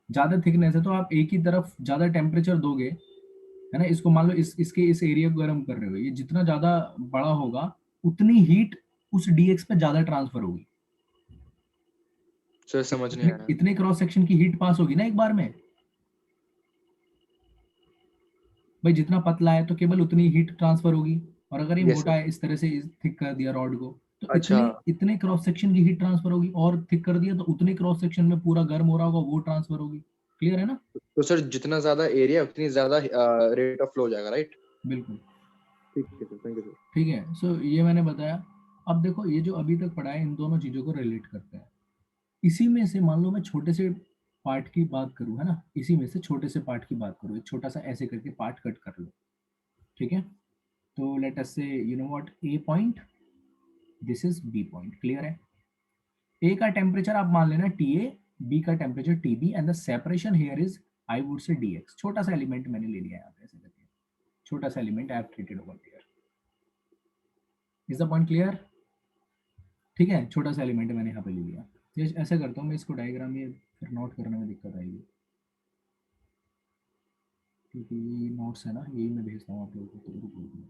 ज़्यादा थिकनेस है तो आप एक ही तरफ ज़्यादा टेम्परेचर दोगे, है ना। इसको मान लो इसके इस एरिया को गर्म कर रहे हो, ये जितना ज़्यादा बड़ा होगा उतनी हीट उस dx पे ज़्यादा ट्रांसफर होगी। सर समझ नहीं आया। इतने क्रॉस सेक्शन की हीट पास होगी ना एक बार में, भाई जितना पतला है तो केवल उतनी हीट ट्रांसफर होगी, और अगर ये Yes, मोटा sir. है इस तरह से थिक कर दिया रॉड को, तो अच्छा, इतने क्रॉस सेक्शन की हीट ट्रांसफर होगी, और थिक कर दिया तो उतने क्रॉस सेक्शन में पूरा गर्म हो रहा होगा, वो ट्रांसफर होगी। क्लियर है ना? तो सर जितना ज्यादा एरिया उतनी ज्यादा रेट ऑफ फ्लो हो जाएगा, राइट? बिल्कुल ठीक है सर, थैंक यू सर। ठीक है। सो ये मैंने बताया। अब देखो ये जो अभी तक पढ़ा है इन दोनों चीजों को रिलेट करते हैं। इसी में से मान लो मैं छोटे से पार्ट की बात करूं, है ना, इसी में से छोटे से पार्ट की बात करूं, एक छोटा सा ऐसे करके पार्ट कट कर लो, ठीक है। तो let us say you know what, A point, this is B point, clear है। ए का टेम्परेचर आप मान लेना टी ए, बी का temperature T B, and the separation here is I would say D X. छोटा सा element मैंने ले लिया यहाँ पे ऐसे करके, छोटा सा element I have treated over here. Is the point clear? ठीक है, छोटा सा एलिमेंट मैंने यहाँ पे ले लिया। ये ऐसे करता हूँ मैं इसको डायग्राम, ये फिर नोट करने में दिक्कत आएगी, क्योंकि ये नोट्स है ना, यही मैं भेजता हूँ आप लोगों को, तो रुको एक मिनट,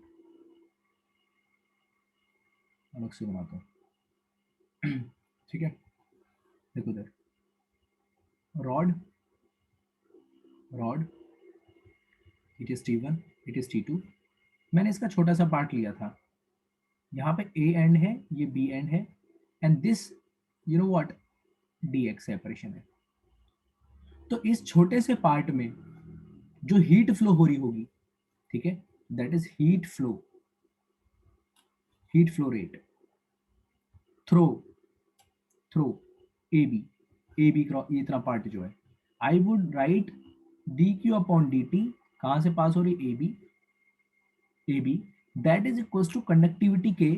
अलग से बनाता हूँ। ठीक है, देखो इधर rod, rod it is T1, it is T2। मैंने इसका छोटा सा पार्ट लिया था, यहाँ पे ए एंड है, ये बी एंड है, and this you know what dx separation है। तो इस छोटे से पार्ट में जो हीट फ्लो हो रही होगी, ठीक है, that is heat flow rate through A B cross, ये इतना पार्ट जो है, I would write D Q upon D T, कहाँ से पास हो रही A B, that is equal to conductivity के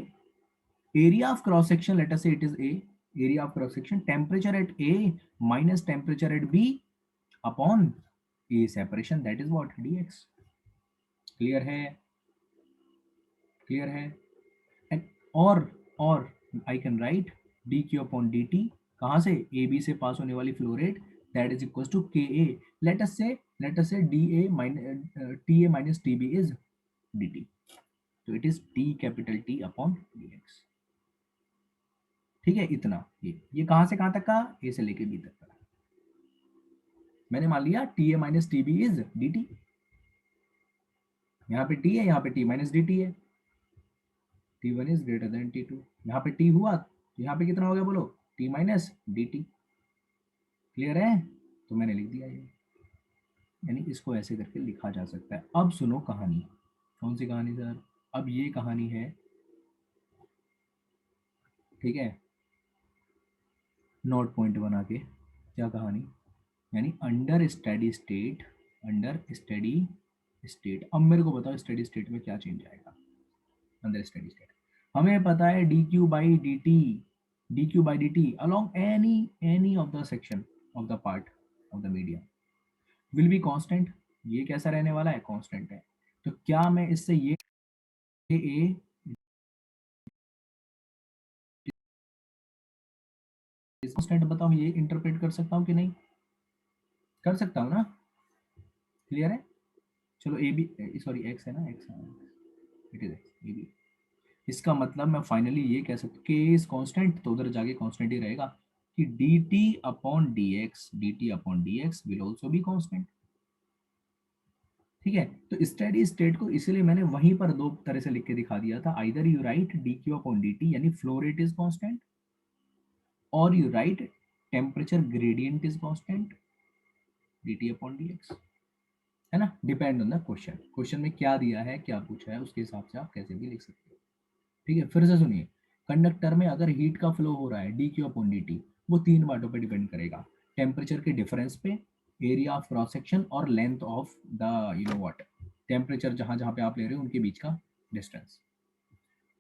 area of cross section, let us say it is A, area of cross section, temperature at A minus temperature at B upon A separation, that is what, dx। clear है, clear है। and और I can write dq upon dt, कहाँ से, AB से पास होने वाली flow rate, that is equals to KA, let us say DA minus TA minus TB is dt, so it is D capital T upon dx। ठीक है, इतना ये कहां से कहां तक का, ए से लेके बी तक का। मैंने मान लिया T A minus T B is D T, यहाँ पे टी है, यहाँ पे टी माइनस डी टी है, T one is greater than T two, यहाँ पे टी हुआ तो यहाँ पे कितना हो गया बोलो, T minus D T. Clear है? तो मैंने लिख दिया ये, यानी इसको ऐसे करके लिखा जा सकता है। अब सुनो कहानी, कौन सी कहानी सर? अब ये कहानी है, ठीक है, नोट पॉइंट बना के, क्या कहानी, यानी under steady state, under steady state. अब मेरे को बताओ स्टडी स्टेट में क्या चेंज आएगा। अंडर स्टडी स्टेट हमें पता है D Q by D T dq by dt along any of the section of the part of the medium will be constant. ये कैसा रहने वाला है? कांस्टेंट है. तो क्या मैं इससे ये a कांस्टेंट बताऊं, ये इंटरप्रेट कर सकता हूं कि नहीं? कर सकता हूं ना? क्लियर है? चलो ए बी, सॉरी एक्स है ना, X, it is X A B. इसका मतलब मैं फाइनली ये कह सकता हूँ कि इज कांस्टेंट, तो उधर जाके कांस्टेंट ही रहेगा कि dt upon dx will also be constant. ठीक है, तो स्टेडी स्टेट को इसीलिए मैंने वहीं पर दो तरह से लिख के दिखा दिया था. Either you right dq upon dt यानी फ्लो रेट इज कांस्टेंट, और you right temperature gradient is constant dt upon dx. है ना, depend on the question. Question में क्या दिया है, क्या पूछा है, उसके हिसाब से आप कैसे भी लिख सकते हो. ठीक है, फिर से सुनिए. कंडक्टर में अगर हीट का फ्लो हो रहा है dq अपॉन dt, वो तीन बातों पे डिपेंड करेगा. टेम्परेचर के डिफरेंस पे, एरिया ऑफ क्रॉस सेक्शन, और length of the you know what, temperature जहां जहां पे आप ले रहे हो उनके बीच का distance.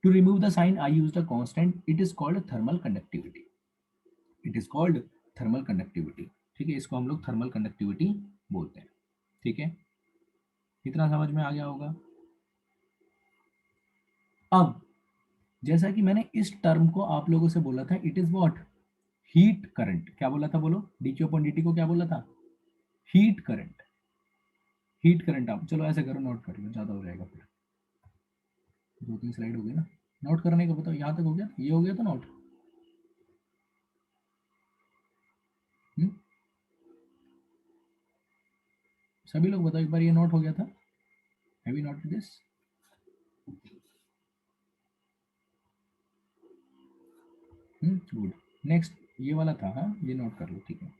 To remove the sign I used a constant. It is called thermal conductivity. It is called thermal conductivity. ठीक है, इसको हम लोग थर्मल कंडक्टिविटी बोलते हैं. ठीक है, इतना समझ में आ गया होगा. अब जैसा कि मैंने इस टर्म को आप लोगों से बोला था, it is what, heat current. क्या बोला था? बोलो, dq अपॉन dt को क्या बोला था? Heat current. Heat current. आप चलो ऐसे करो, नोट कर लो, ज्यादा हो जाएगा फिर. 2-3 स्लाइड हो गई ना, नोट करने को बताओ. यहाँ तक हो गया? ये हो गया तो नोट. सभी लोग बताओ एक बार, ये नोट हो गया था? Have you noted this? Good. Next ये वाला था, हाँ, ये नोट कर लो. ठीक है,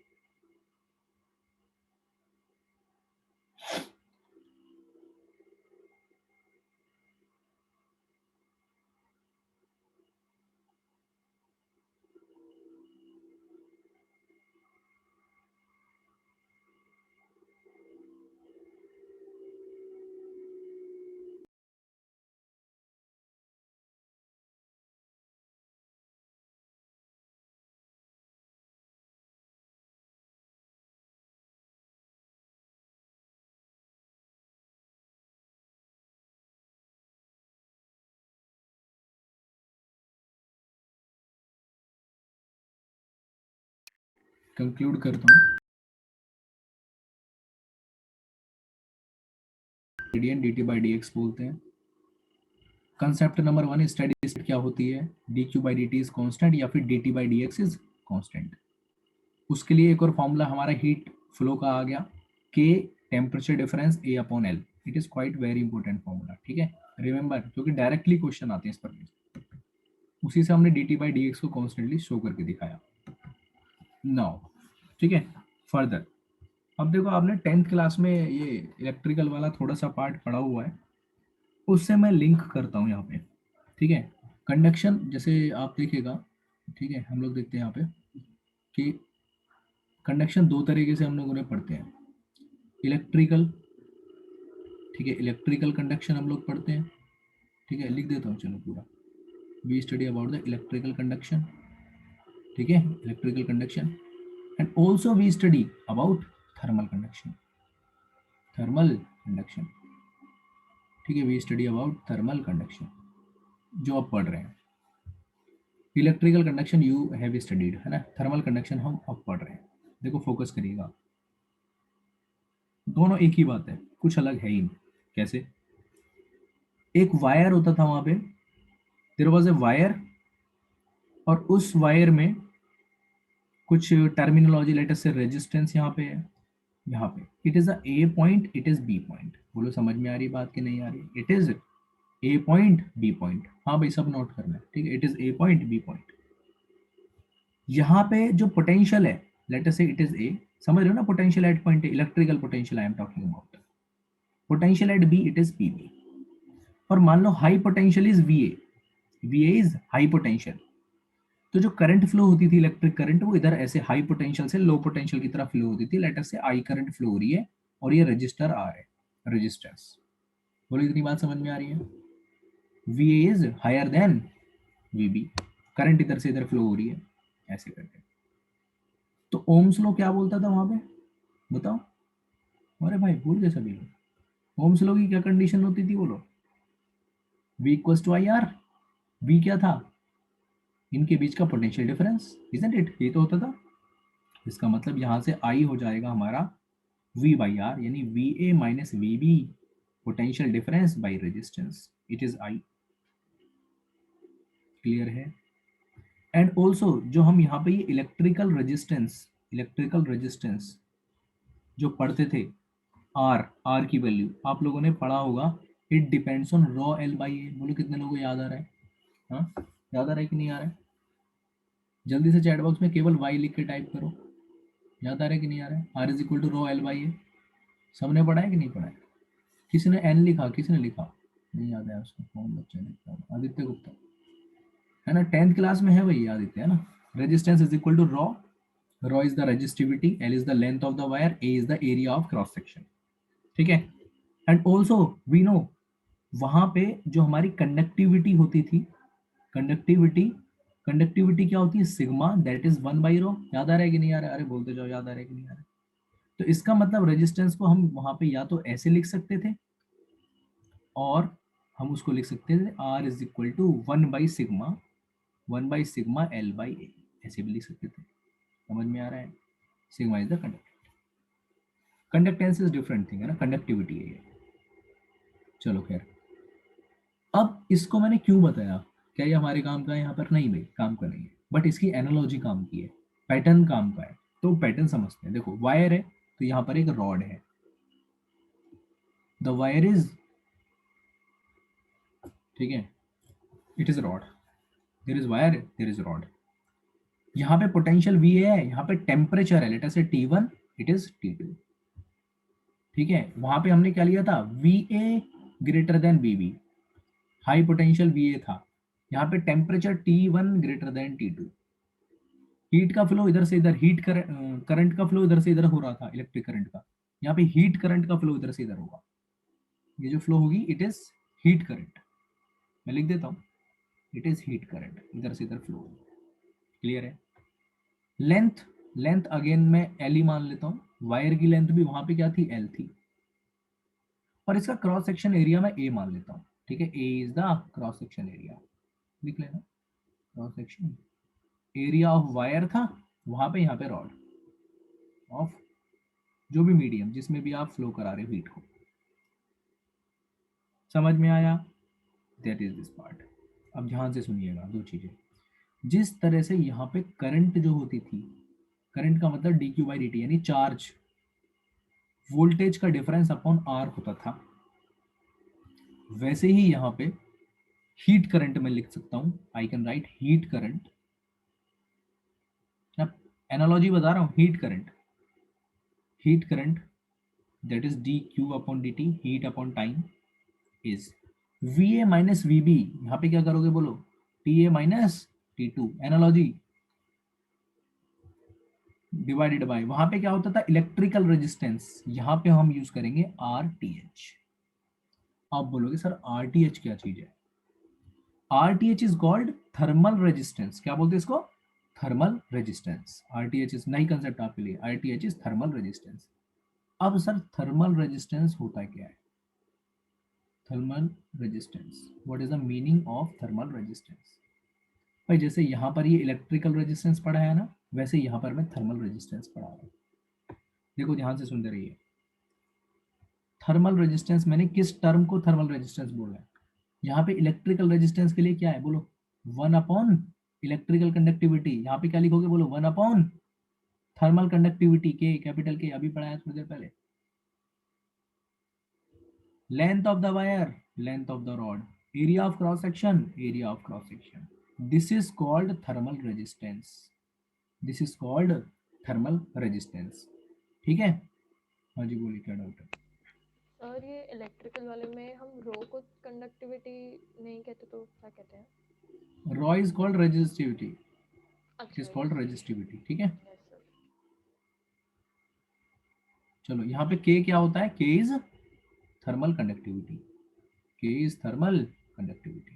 कंक्लूड करता हूँ. ग्रेडियंट dt by dx बोलते हैं. कंसेप्ट नंबर 1, स्टेडी स्टेट क्या होती है? dq by dt is constant या फिर dt by dx is constant. उसके लिए एक और फॉर्मूला हमारा हीट फ्लो का आ गया, k temperature difference a upon l. It is quite very important formula. ठीक है, रिमेंबर, क्योंकि डायरेक्टली क्वेश्चन आते हैं इस पर. उसी से हमने dt by dx को कॉन्स्टेंटली शो करके दिखाया. नाउ ठीक है, फर्दर अब देखो, आपने 10th क्लास में ये इलेक्ट्रिकल वाला थोड़ा सा पार्ट पढ़ा हुआ है, उससे मैं लिंक करता हूँ यहाँ पे. ठीक है, कंडक्शन जैसे आप देखिएगा. ठीक है, हम लोग देखते हैं यहाँ पे कि कंडक्शन दो तरीके से हम लोग उन्हें पढ़ते हैं. इलेक्ट्रिकल, ठीक है, इलेक्ट्रिकल कंडक्शन हम लोग पढ़ते हैं. ठीक है, लिख देता हूँ चलो पूरा. We study about the electrical conduction. ठीक है, electrical conduction. And also we study about thermal conduction. Thermal conduction. ठीक है, we study about thermal conduction जो आप पढ़ रहे हैं. Electrical conduction you have studied, है ना. थर्मल कंडक्शन हम अब पढ़ रहे हैं. देखो फोकस करिएगा, दोनों एक ही बात है, कुछ अलग है ही नहीं. कैसे? एक वायर होता था वहां पे, देयर वाज ए वायर, और उस वायर में कुछ टर्मिनोलॉजी, लेटर से रेजिस्टेंस यहाँ पे है, यहाँ पे it is a A point, it is B point. बोलो समझ में आ रही बात कि नहीं आ रही? It is A point, B point. हाँ भाई, सब नोट करना है. ठीक है, it is A point, B point. यहाँ पे जो पोटेंशियल है, लेट अस से इट इज ए, समझ रहे हो ना, potential at point, electrical potential I am talking about. Potential at B, it is P B. और मान लो high potential is V A. V A is high potential. तो जो करंट फ्लो होती थी, इलेक्ट्रिक करंट, वो इधर ऐसे हाई पोटेंशियल से लो पोटेंशियल की तरफ फ्लो होती थी. लेट अस से आई करंट फ्लो हो रही है, और ये रजिस्टर आर है, रेजिस्टेंस. बोलो इतनी बात समझ में आ रही है? V A is higher than V B. Current इधर से इधर फ्लो हो रही है ऐसे करके। तो ओम्स लॉ क्या बोलता था वहां पे, बताओ? अरे भाई भूल गए सभी लोग। ओम्स लॉ की क्या कंडीशन होती थी, बोलो? V equals to I R. V क्या था? इनके बीच का पोटेंशियल डिफरेंस, इजंट इट? ये तो होता था। इसका मतलब यहां से I हो जाएगा हमारा V बाई आर, यानी VA minus VB potential difference by resistance, it is I। Clear है? एंड ऑल्सो जो हम यहाँ पे ये इलेक्ट्रिकल रेजिस्टेंस जो पढ़ते थे, आर की वैल्यू आप लोगों ने पढ़ा होगा, it depends on rho L by A. बोलो कितने लोगों को याद आ रहा है? हाँ, याद आ रहा है कि नहीं आ रहा है? जल्दी से चैट बॉक्स में केवल वाई लिख के टाइप करो। याद आ रहा है कि नहीं आ रहा है? R is equal to rho L by A. सबने पढ़ा है कि नहीं पढ़ा है? किसी ने एन लिखा, किसी ने लिखा? नहीं याद है उसको, कौन बच्चा लिखता है? आदित्य गुप्ता है ना, 10th क्लास में है वही आदित्य, है ना। Resistance is equal to rho, rho is the resistivity, L is the length of the wire, A is the area of cross section. ठीक है? एंड ऑल्सो वी नो वहां पे जो हमारी कंडक्टिविटी होती थी, कंडक्टिविटी क्या होती है? Sigma, that is 1/ρ। याद आ रहा है कि नहीं आ रहा है? अरे बोलते जाओ, याद आ रहा है कि नहीं आ रहा है? तो इसका मतलब रेजिस्टेंस को हम वहां पे या तो ऐसे लिख सकते थे, और हम उसको लिख सकते थे R इज इक्वल टू 1/सिग्मा L बाई ए, ऐसे भी लिख सकते थे। समझ में आ रहा है? Sigma is the conductance is different thing, है ना, कंडक्टिविटी है ये। चलो खैर, अब इसको मैंने क्यों बताया? क्या ये हमारे काम का है यहाँ पर? नहीं भाई, काम का नहीं है, बट इसकी एनालॉजी काम की है, पैटर्न काम का है। तो पैटर्न समझते हैं। देखो वायर है, तो यहाँ पर एक रॉड है, द वायर इज, ठीक है, it is rod, there is wire, there is rod. यहाँ पे पोटेंशियल V है, यहाँ पे टेम्परेचर है, लेट अस से T1, इट इज T2। ठीक है? वहां पे हमने क्या लिया था? VA greater than VB, high potential VA था। यहाँ पे temperature T1 greater than T2। Heat का फ्लो इधर से इधर, करंट का फ्लो इधर से इधर हो रहा था, इलेक्ट्रिक करंट का। यहाँ पे हीट करंट का फ्लो इधर से इधर होगा। ये जो फ्लो होगी, इट इज हीट करंट। मैं लिख देता हूँ, इट इज हीट करंट, इधर से इधर फ्लो होगी। क्लियर है? लेंथ अगेन मैं L ही मान लेता हूँ। वायर की लेंथ भी वहां पे क्या थी? L थी। और इसका क्रॉस सेक्शन एरिया मैं A मान लेता हूँ। ठीक है? A is the cross section area, लिख लेना। Cross section area of wire था वहां पे, यहाँ पे रॉड ऑफ जो भी मीडियम जिसमें भी आप फ्लो करा रहे हो हीट को। समझ में आया? That is this part. अब ध्यान से सुनिएगा दो चीजें। जिस तरह से यहाँ पे करंट जो होती थी, करंट का मतलब dQ/dt यानी चार्ज, वोल्टेज का डिफरेंस अपॉन R होता था, वैसे ही यहाँ पे हीट करंट में लिख सकता हूँ। I can write heat current, analogy बता रहा हूँ। Heat current that is dQ/dt, heat upon time, is VA minus VB। यहाँ पे क्या करोगे बोलो? TA minus T2, analogy, divided by, वहां पे क्या होता था? Electrical resistance. यहाँ पे हम यूज करेंगे RTH। आप बोलोगे सर RTH क्या चीज है? RTH is called thermal resistance. क्या बोलते हैं इसको? Thermal resistance. RTH इज नई कंसेप्ट आपके लिए, RTH इज थर्मल रेजिस्टेंस। अब सर थर्मल रेजिस्टेंस होता क्या है? Thermal resistance, what is the meaning of thermal resistance? भाई जैसे यहाँ पर ये इलेक्ट्रिकल रेजिस्टेंस पढ़ा है ना, वैसे यहाँ पर मैं थर्मल रेजिस्टेंस पढ़ा रहा हूँ। देखो ध्यान से सुनते रहिए। थर्मल रेजिस्टेंस, मैंने किस टर्म को थर्मल रेजिस्टेंस बोला है? यहाँ पे इलेक्ट्रिकल रेजिस्टेंस के लिए क्या है बोलो? 1/, इलेक्ट्रिकल कंडक्टिविटी। यहाँ पे क्या लिखोगे बोलो? 1/, थर्मल कंडक्टिविटी के, कैपिटल के, अभी पढ़ाया थोड़ी देर पहले। Length of the wire, length of the rod, area of cross section, area of cross section. This is called thermal resistance, this is called thermal resistance. ठीक है? हाँ जी बोलिए, क्या डाउट है? और ये इलेक्ट्रिकल वाले में हम रो को कंडक्टिविटी नहीं कहते तो क्या कहते हैं? Raw is called resistivity, it अच्छा, इज कॉल्ड रेजिस्टिविटी। ठीक है? Yes sir. चलो यहाँ पे K क्या होता है? K is thermal conductivity, K is thermal conductivity,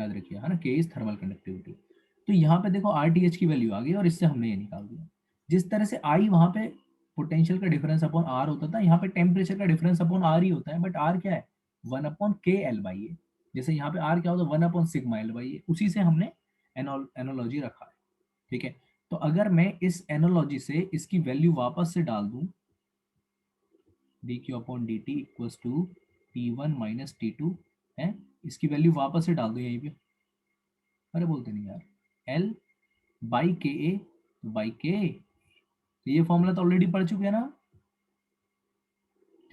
याद रखिए, है ना, के इज थर्मल कंडक्टिविटी। तो यहाँ पे देखो RTH की वैल्यू आ गई और इससे हमने ये निकाल दिया। जिस तरह से I वहाँ पे पोटेंशियल का डिफरेंस अपॉन R होता था, यहाँ पे टेम्परेचर का डिफरेंस अपॉन R ही होता है, बट R क्या है 1 अपॉन KL/A। जैसे यहाँ पे R क्या होता है 1 अपॉन सिग्मा L/A, उसी से हमने एनोलॉजी रखा है, ठीक है। तो अगर मैं इस एनोलॉजी से इसकी वैल्यू वापस से डाल दूं, dq/dt equals to T1 minus T2 है, इसकी वैल्यू वापस से डाल दो यहीं पे। अरे बोलते नहीं यार, L बाई के ए बाई के, तो ये फॉर्मूला तो ऑलरेडी पढ़ चुके हैं ना,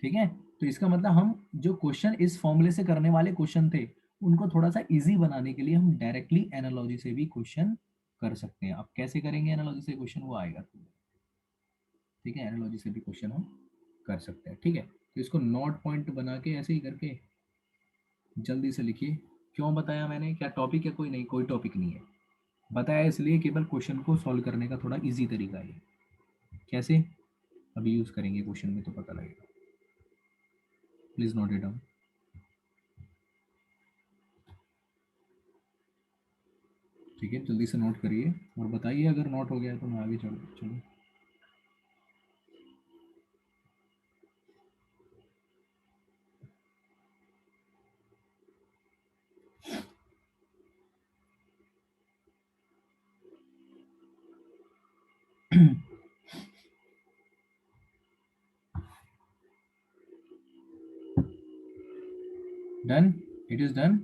ठीक है। तो इसका मतलब हम जो क्वेश्चन इस फॉर्मूले से करने वाले क्वेश्चन थे उनको थोड़ा सा इजी बनाने के लिए हम डायरेक्टली एनालॉजी से भी क्वेश्चन कर सकते हैं। अब कैसे करेंगे एनालॉजी से क्वेश्चन, वो आएगा, ठीक है। एनालॉजी से भी क्वेश्चन हम कर सकते हैं, ठीक है। तो इसको नोट पॉइंट बना के ऐसे ही करके जल्दी से लिखिए। क्यों बताया मैंने, क्या टॉपिक है कोई? नहीं, कोई टॉपिक नहीं है, बताया इसलिए केवल क्वेश्चन को सॉल्व करने का थोड़ा इजी तरीका है। कैसे अभी यूज करेंगे क्वेश्चन में तो पता लगेगा। Please note it down. ठीक है, जल्दी से नोट करिए और बताइए अगर नोट हो गया है तो मैं आगे चलूँ। Done, it is done.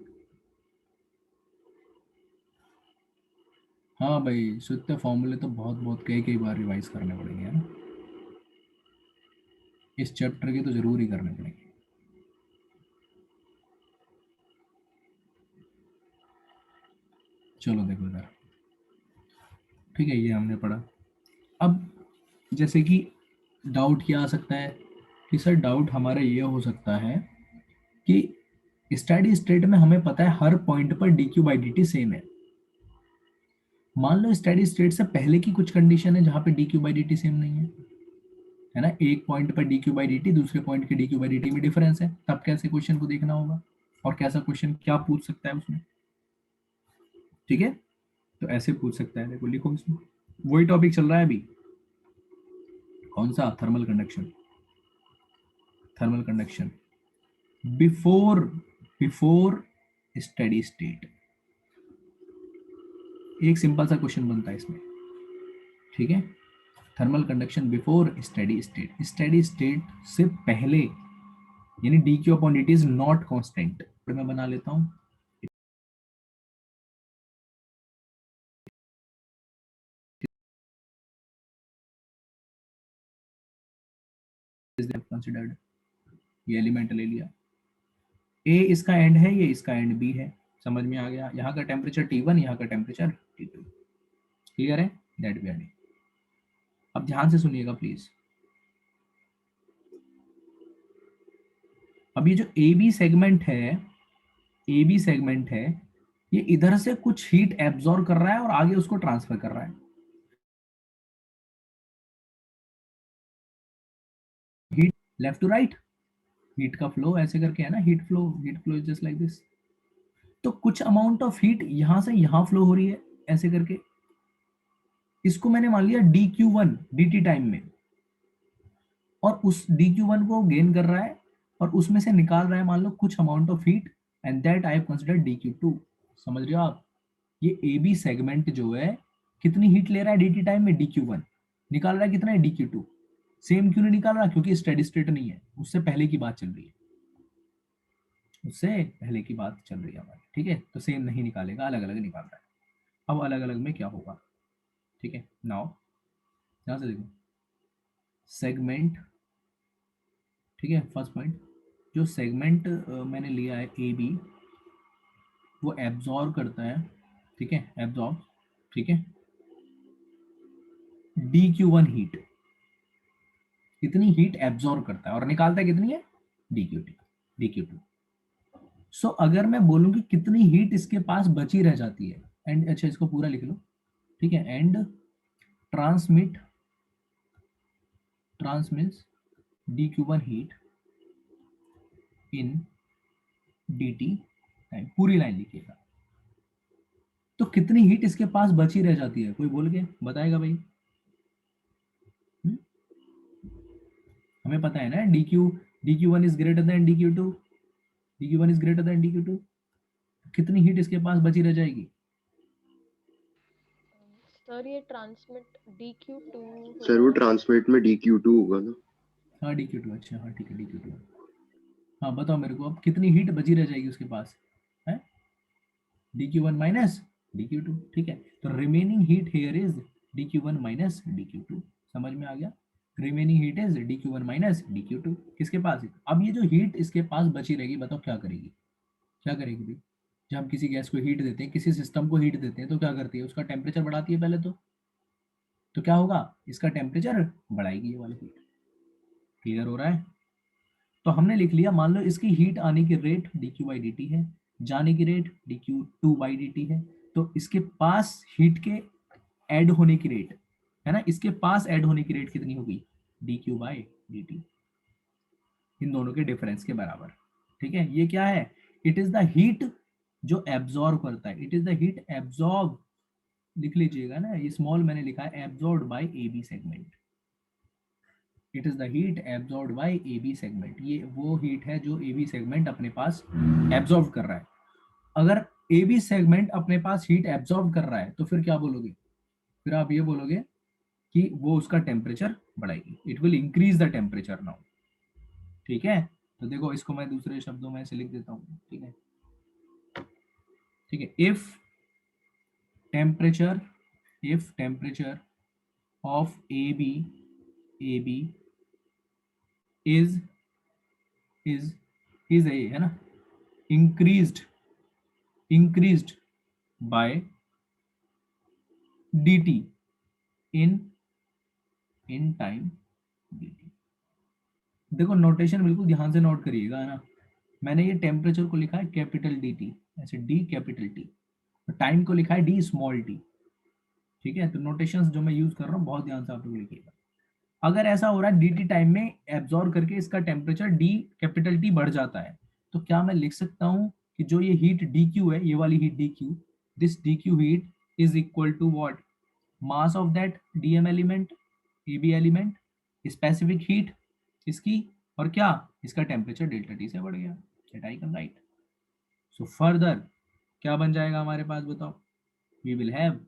हाँ भाई, शुद्ध फॉर्मूले तो बहुत कई बार रिवाइज करने पड़ेंगे, है ना। इस चैप्टर के तो जरूर ही करने पड़ेंगे। चलो देखो इधर, ठीक है, ये हमने पढ़ा। अब जैसे कि डाउट क्या आ सकता है कि सर डाउट हमारा ये हो सकता है कि स्टेडी स्टेट में हमें पता है हर पॉइंट पर dq/dt सेम है। मान लो स्टेडी स्टेट से पहले की कुछ कंडीशन है जहां पे dq/dt सेम नहीं है ना, एक पॉइंट पर dq/dt दूसरे पॉइंट के dq/dt में डिफरेंस है, तब कैसे क्वेश्चन को देखना होगा और कैसा क्वेश्चन क्या पूछ सकता है उसमें, ठीक है। तो ऐसे पूछ सकता है, देखो लिखो इसमें, वही टॉपिक चल रहा है अभी, कौन सा, thermal conduction. Thermal conduction before steady state, एक सिंपल सा क्वेश्चन बनता है इसमें, ठीक है। Thermal conduction before steady state, steady state से पहले, यानी dq/dt इज नॉट कांस्टेंट। मैं बना लेता हूं, कंसिडर्ड, ये एलिमेंट ले लिया, ए इसका एंड है, ये इसका एंड बी है, समझ में आ गया। यहाँ का टेम्परेचर T1, यहाँ का टेम्परेचर T2, क्लियर है, दैट वी आर डूइंग। अब ध्यान से सुनिएगा प्लीज। अब ये जो ए बी सेगमेंट है, ये इधर से कुछ हीट एब्जॉर्ब कर रहा है और आगे उसको ट्रांसफर कर रहा है, heat left to right, heat का फ्लो ऐसे करके है ना, heat flow is just like this. तो कुछ अमाउंट ऑफ हीट यहां से यहां फ्लो हो रही है ऐसे करके, इसको मैंने मान लिया dq1 dt टाइम में, और उस dq1 को गेन कर रहा है और उसमें से निकाल रहा है मान लो कुछ amount of heat, and that I have considered dq2। समझ रहे हो आप, ये ए बी सेगमेंट जो है कितनी हीट ले रहा है dt टाइम में, dq1 निकाल रहा है कितना है dq2। सेम क्यों नहीं निकाल रहा, क्योंकि स्टेडी स्टेट नहीं है, उससे पहले की बात चल रही है, उससे पहले की बात चल रही है हमारी, ठीक है। तो सेम नहीं निकालेगा, अलग अलग निकाल रहा है। अब अलग अलग में क्या होगा, ठीक है। नाउ ध्यान से देखो, सेगमेंट, ठीक है, फर्स्ट पॉइंट, जो सेगमेंट मैंने लिया है ए बी, वो एब्जॉर्ब करता है, ठीक है, एब्जॉर्ब, ठीक है, dq1 हीट, कितनी हीट एब्जॉर्ब करता है और निकालता है कितनी है, dq2। सो अगर मैं बोलूं कि कितनी हीट इसके पास बची रह जाती है, एंड अच्छा इसको पूरा लिख लो, ठीक है, and transmits dq1 heat in dt time, पूरी लाइन लिखिएगा, तो कितनी हीट इसके पास बची रह जाती है, कोई बोल के बताएगा भाई? हमें पता है ना, dq1 is greater then dq2, dq1 is greater then dq2, कितनी हीट इसके पास बची रह जाएगी? सर ये ट्रांसमिट DQ2 सर वो ट्रांसमिट में DQ2 होगा ना? हाँ dq2, अच्छा हाँ ठीक है dq2। हाँ बताओ मेरे को अब कितनी हीट बची रह जाएगी उसके पास है? dq1 माइनस dq2, ठीक है। तो remaining heat here is dq1 minus dq2, समझ में आ गया? Remaining heat is dq1 minus dq2 किसके पास है? अब ये जो हीट इसके पास बची रहेगी, बताओ क्या करेगी? क्या करेगी भाई? जब हम किसी गैस को हीट देते हैं, किसी सिस्टम को हीट देते हैं, तो क्या करती है? उसका टेम्परेचर बढ़ाती है पहले तो क्या होगा? इसका टेम्परेचर बढ़ाएगी ये वाली हीट। क्लियर हो रहा है? तो हमने लिख लिया, मान लो इसकी हीट आने की रेट dq/dt है, जाने की रेट dq2/dt है, तो इसके पास हीट के ऐड होने की रेट है ना, इसके पास ऐड होने की रेट कितनी होगी? dq/dt, इन दोनों के डिफरेंस के बराबर। ठीक है, ये क्या है? इट इज द हीट जो एब्जॉर्ब करता है, it is the heat absorb, लिख लीजिएगा ना, ये स्मॉल मैंने लिखा है, absorb by AB segment. It is the heat absorb by AB segment, ये वो हीट है जो AB सेगमेंट अपने पास एब्जॉर्ब कर रहा है। अगर AB सेगमेंट अपने पास हीट एब्जॉर्ब कर रहा है तो फिर क्या बोलोगे? फिर आप ये बोलोगे कि वो उसका टेम्परेचर बढ़ाएगी, it will increase the temperature now. ठीक है, तो देखो इसको मैं दूसरे शब्दों में ऐसे लिख देता हूँ। ठीक है, ठीक है, if temperature of AB is a, है ना, increased by dt in time dt। देखो नोटेशन बिल्कुल ध्यान से नोट करिएगा, है ना। मैंने ये टेम्परेचर को लिखा है कैपिटल dt, ऐसे D कैपिटल T, तो टाइम को लिखा है D स्मॉल t। ठीक है, तो नोटेशंस जो मैं यूज कर रहा हूँ बहुत ध्यान से आप लोग लिखिएगा। अगर ऐसा हो रहा है dt टाइम में एब्जॉर्ब करके इसका टेम्परेचर D कैपिटल T बढ़ जाता है, तो क्या मैं लिख सकता हूं कि जो ये हीट dq है, ये वाली heat dq, this dq heat is equal to what? Mass of that dm element, AB element, specific heat इसकी, और क्या? इसका टेम्परेचर डेल्टा T से बढ़ गया। That I can write. So further क्या बन जाएगा हमारे पास, बताओ? वी विल हैव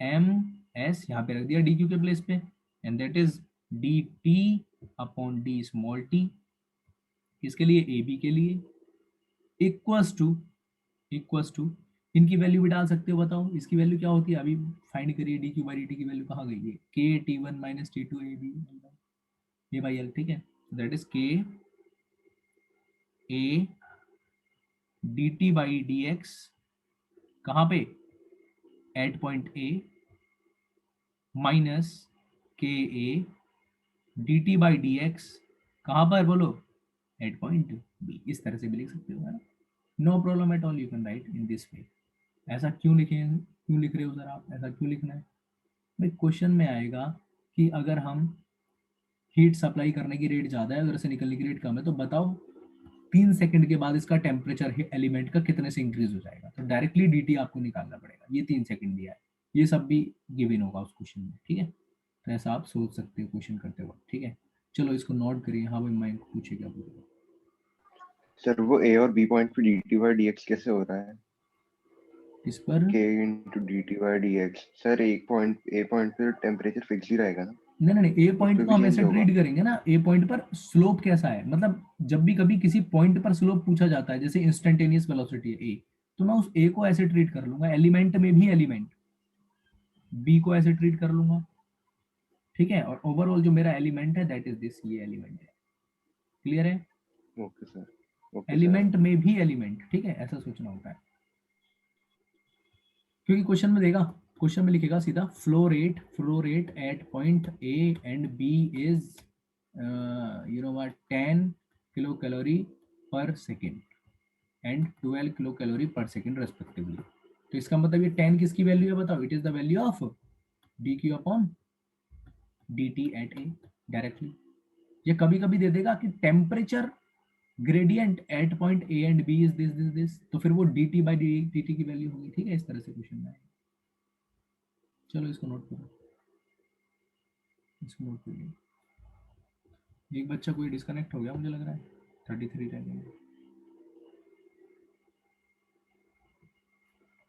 ms, यहाँ पे रख दिया dq के प्लेस पे, and that is dt upon d small t, किसके लिए? AB के लिए, इक्वल्स टू इनकी वैल्यू भी डाल सकते हो। बताओ इसकी वैल्यू क्या होती है? अभी फाइंड करिए, dq/dt की वैल्यू कहाँ गई है? k T1 - T2 AB A/L। ठीक है, that is k A dt/dx, कहाँ पे? At point A, minus k A dt/dx, कहाँ पर बोलो? At point B। इस तरह से भी लिख सकते हो, है ना। No problem at all, you can write in this way. ऐसा क्यों लिख रहे हो सर आप? ऐसा क्यों लिखना है भाई? क्वेश्चन में आएगा कि अगर हम हीट सप्लाई करने की रेट ज़्यादा है, अगर से निकलने की रेट कम है, तो बताओ 3 सेकंड के बाद इसका टेम्परेचर एलिमेंट का कितने से इंक्रीज हो जाएगा? तो डायरेक्टली dt आपको निकालना पड़ेगा। ये 3 सेकंड दिया है, ये सब भी गिवन होगा उस क्वेश्चन में। ठीक है, तो ऐसा आप सोच सकते हो क्वेश्चन करते वक्त। ठीक है, चलो इसको नोट करिए। हाँ भाई मैं पूछे क्या पूछेगा? सर वो A और B पॉइंट पे dt/dx कैसे हो रहा है? इस पर k into dt/dx। सर एक पॉइंट A पॉइंट पे टेम्परेचर फिक्स ही रहेगा ना? नहीं, ए पॉइंट पे को भी हम चेंज ऐसे होगा? ट्रीट करेंगे ना, ए पॉइंट पर स्लोप कैसा है, मतलब जब भी कभी किसी पॉइंट पर स्लोप पूछा जाता है, जैसे इंस्टेंटेनियस वेलोसिटी है ए, तो मैं उस ए को ऐसे ट्रीट कर लूंगा, एलिमेंट में भी एलिमेंट बी को ऐसे ट्रीट कर लूंगा। ठीक है, और ओवरऑल जो मेरा एलिमेंट है दैट इज दिस, ये एलिमेंट है। क्लियर है? Okay sir, okay sir. Element में भी एलिमेंट, ठीक है, ऐसा सोचना होता है। क्योंकि क्वेश्चन में लिखेगा सीधा flow rate at point A and B is you know what 10 kilo calorie per second and 12 kilo calorie per second respectively. तो इसका मतलब ये 10 किसकी वैल्यू है? बताओ, it is the value of dq upon dt at A directly. ये कभी कभी दे देगा कि temperature gradient at point A and B is this, तो फिर वो dt/dt की वैल्यू होगी। ठीक है, इस तरह से क्वेश्चन में चलो इसको नोट करो, इसको नोट करिए। एक बच्चा कोई डिस्कनेक्ट हो गया मुझे लग रहा है, 33 रह गए।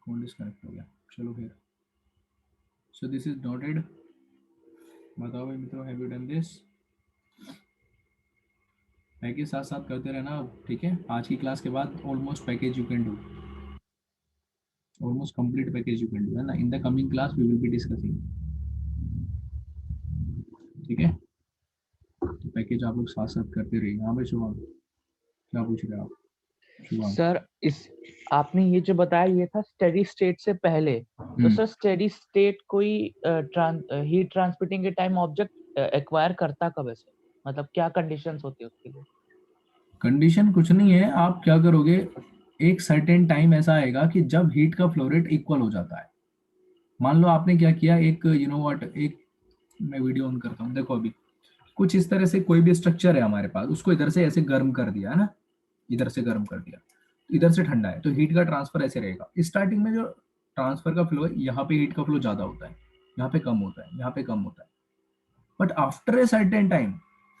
कौन डिस्कनेक्ट हो गया? चलो फिर, सो दिस इज नोटेड। बताओ भाई मित्रों, have you done this? Package साथ साथ करते रहना अब, ठीक है? आज की क्लास के बाद almost package you can do, almost complete package you can do, है ना? In the coming class we will be discussing, ठीक है? तो पैकेज आप लोग साथ साथ करते रहिए। हाँ भाई शुभम, क्या पूछ रहे हो आप? शुभम, सर इस आपने ये जो बताया ये था स्टेडी स्टेट से पहले, तो सर स्टेडी स्टेट कोई हीट ट्रांसमिटिंग के टाइम ऑब्जेक्ट एक्वायर करता कब है सर? मतलब क्या कंडीशंस होती है उसके लिए? कंडीशन कुछ नहीं है, आप क्या करोगे, एक सर्टेन टाइम ऐसा आएगा कि जब हीट का फ्लो रेट इक्वल हो जाता है। मान लो आपने क्या किया, एक यू नो व्हाट, एक मैं वीडियो ऑन करता हूँ, देखो अभी कुछ इस तरह से कोई भी स्ट्रक्चर है हमारे पास, उसको इधर से ऐसे गर्म कर दिया है ना, इधर से गर्म कर दिया, इधर से ठंडा है, तो हीट का ट्रांसफर ऐसे रहेगा। स्टार्टिंग में जो ट्रांसफर का फ्लो है, यहाँ पे हीट का फ्लो ज्यादा होता है, यहाँ पे कम होता है, यहाँ पे कम होता है। But after a certain time,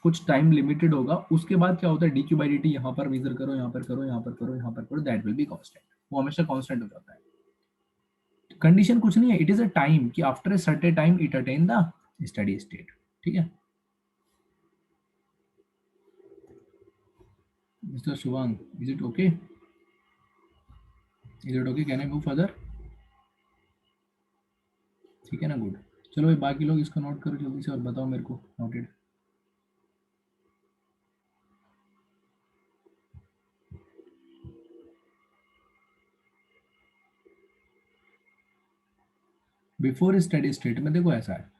कुछ टाइम लिमिटेड होगा, उसके बाद क्या होता है, dq by dt यहाँ पर मेजर करो, यहाँ पर करो, यहाँ पर करो, यहाँ पर करो, दैट विल बी कांस्टेंट, वो हमेशा कांस्टेंट हो जाता है। कंडीशन कुछ नहीं है, इट इज अ टाइम कि after a certain time it attain the steady state, ठीक है? Mister Shubhang, is it okay? Is it okay? Can I move further? ठीक है ना, गुड। चलो भाई बाकी लोग इसको नोट करो जल्दी से और बताओ मेरे को, नोटेड? बिफोर स्टेडी स्टेट में देखो ऐसा है,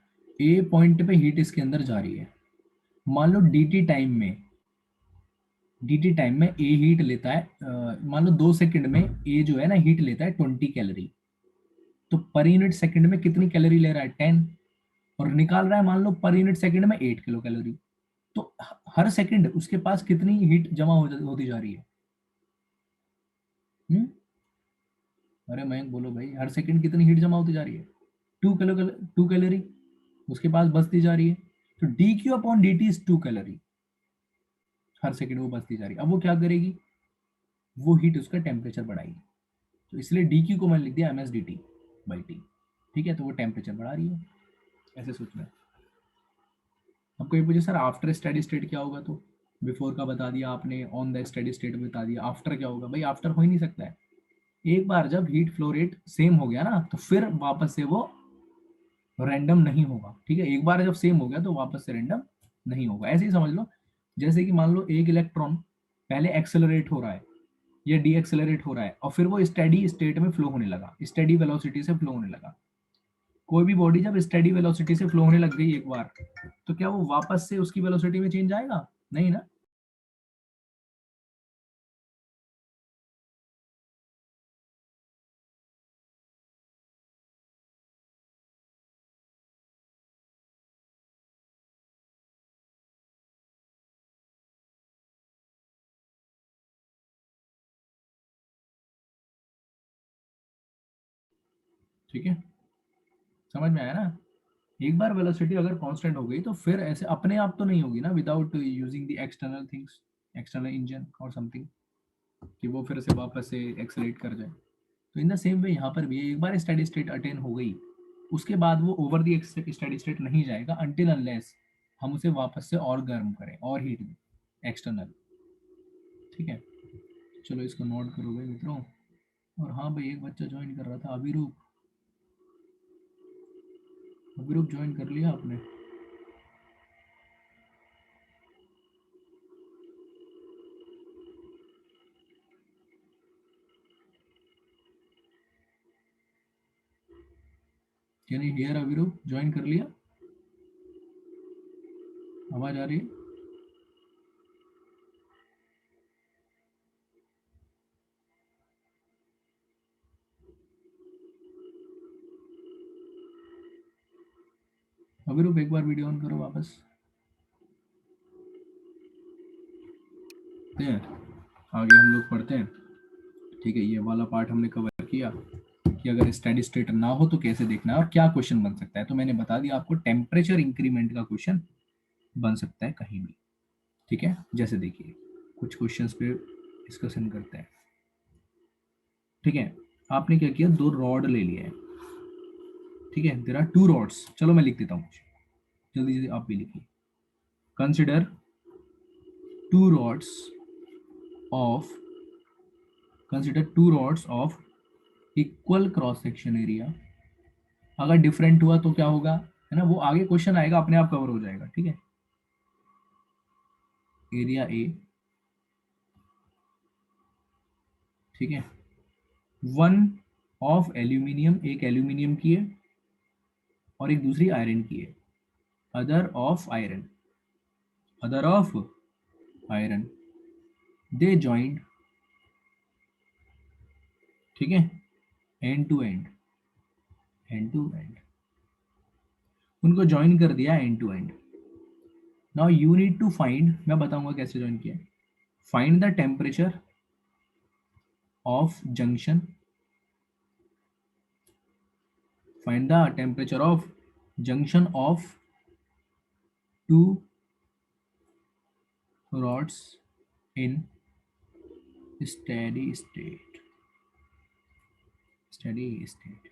ए पॉइंट पे हीट इसके अंदर जा रही है, मान लो dt टाइम में ए हीट लेता है, मान लो 2 सेकंड में ए जो है ना हीट लेता है 20 कैलोरी, तो पर यूनिट सेकंड में कितनी कैलोरी ले रहा है? 10, और निकाल रहा है मान लो पर यूनिट सेकंड में 8 किलो कैलोरी। तो हर सेकंड उसके पास कितनी हीट जमा होती जा रही है? अरे मयंक बोलो भाई, हर सेकंड कितनी हीट जमा होती जा रही है? 2 कैलोरी उसके पास बचती जा रही है। तो dq upon dt is 2 calorie, her second वो बचती जा रही है। अब वो क्या करेगी, वो हीट उसका टेम्परेचर बढ़ाएगी, तो इसलिए dq को मैंने लिख दिया ms dt बाई t, ठीक है? तो वो टेम्परेचर बढ़ा रही है, ऐसे सोचना है। आपको ये पूछे सर आफ्टर स्टेडी स्टेट क्या होगा, तो बिफोर का बता दिया आपने, ऑन द स्टेडी स्टेट बता दिया, आफ्टर क्या होगा? भाई आफ्टर हो ही नहीं सकता है। एक बार जब हीट फ्लो रेट सेम हो गया ना, तो फिर वापस से वो रैंडम नहीं होगा, ठीक है? एक बार जब सेम हो गया तो वापस से रैंडम नहीं होगा। ऐसे ही समझ लो, जैसे कि मान लो एक इलेक्ट्रॉन पहले एक्सेलरेट हो रहा है या डी एक्सेलरेट हो रहा है, और फिर वो स्टेडी स्टेट में फ्लो होने लगा, स्टेडी वेलोसिटी से फ्लो होने लगा। कोई भी बॉडी जब स्टेडी वेलोसिटी से फ्लो होने लग गई एक बार, तो क्या वो वापस से उसकी वेलोसिटी में चेंज आएगा? नहीं ना। ठीक है, समझ में आया ना? एक बार वेलोसिटी अगर कांस्टेंट हो गई तो फिर ऐसे अपने आप तो नहीं होगी ना, without using the external things, external engine और समथिंग, कि वो फिर से वापस से एक्सेलरेट कर जाए। तो इन द सेम वे यहाँ पर भी एक बार स्टेडी स्टेट अटेन हो गई, उसके बाद वो ओवर द स्टेडी स्टेट नहीं जाएगा अनटिल अनलेस हम उसे वापस से और गर्म करें और हीट दें एक्सटर्नल, ठीक है? चलो इसको नोट करो भाई मित्रों। और हाँ भाई, एक बच्चा ज्वाइन कर रहा था, अभिरूप, अभिरूप ज्वाइन कर लिया आपने? Can you hear Abhirup? Join कर लिया? आवाज आ रही है? अभिरूप एक बार वीडियो ऑन करो वापस। आगे हम लोग पढ़ते हैं, ठीक है? ये वाला पार्ट हमने कवर किया, कि अगर स्टेडी स्टेट ना हो तो कैसे देखना है और क्या क्वेश्चन बन सकता है। तो मैंने बता दिया आपको, टेम्परेचर इंक्रीमेंट का क्वेश्चन बन सकता है कहीं भी, ठीक है। जैसे देखिए कुछ क्वेश्चंस पे डिस्कशन करते हैं, ठीक है। आपने क्या किया, 2 रॉड ले लिए हैं, ठीक है। देयर आर 2 रॉड्स, चलो मैं लिख देता हूँ, जल्दी जल्दी आप भी लिखिए। Consider 2 rods of consider 2 rods of equal cross section area। अगर डिफरेंट हुआ तो क्या होगा, है ना, वो आगे क्वेश्चन आएगा, अपने आप कवर हो जाएगा, ठीक है। एरिया ए, ठीक है। 1 ऑफ एल्यूमिनियम, एक एल्यूमिनियम की है और एक दूसरी आयरन की है। Other of iron, other of iron, they joint, ठीक है, end to end, end to end, उनको ज्वाइन कर दिया end to end. Now you need to find, मैं बताऊंगा कैसे ज्वाइन किया। Find the temperature of junction, find the temperature of junction of 2 rods in steady state, steady state,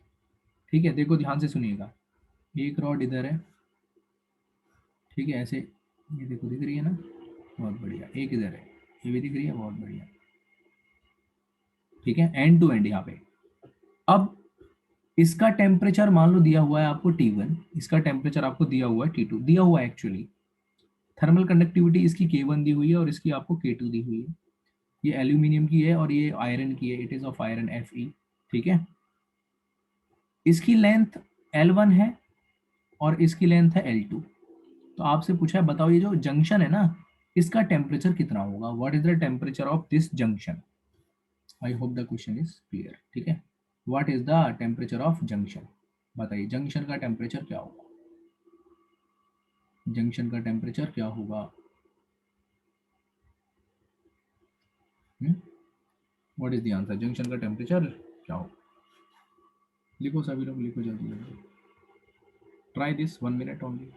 ठीक है। देखो ध्यान से सुनिएगा, एक रॉड इधर है, ठीक है, ऐसे, ये देखो दिख रही है ना, बहुत बढ़िया। एक इधर है, ये भी दिख रही है, बहुत बढ़िया, ठीक है। एंड टू एंड यहाँ पे। अब इसका टेम्परेचर मान लो दिया हुआ है आपको T1, इसका टेम्परेचर आपको दिया हुआ है T2, दिया हुआ है एक्चुअली। थर्मल कंडक्टिविटी इसकी K1 दी हुई है और इसकी आपको K2 दी हुई है। ये एल्यूमिनियम की है और ये आयरन की है, it is of iron Fe, ठीक है। इसकी लेंथ L1 है और इसकी लेंथ है L2। तो आपसे पूछा है बताओ ये जो जंक्शन है ना, इसका टेम्परेचर कितना होगा, what is the temperature of this junction. I hope the question is clear, ठीक है। What is the temperature of junction, बताइए जंक्शन का टेम्परेचर क्या होगा, जंक्शन का टेम्परेचर क्या होगा। What is the answer, junction का टेम्परेचर क्या होगा। लिखो सभी लोग, लिखो जल्दी जल्दी, try this 1 minute only.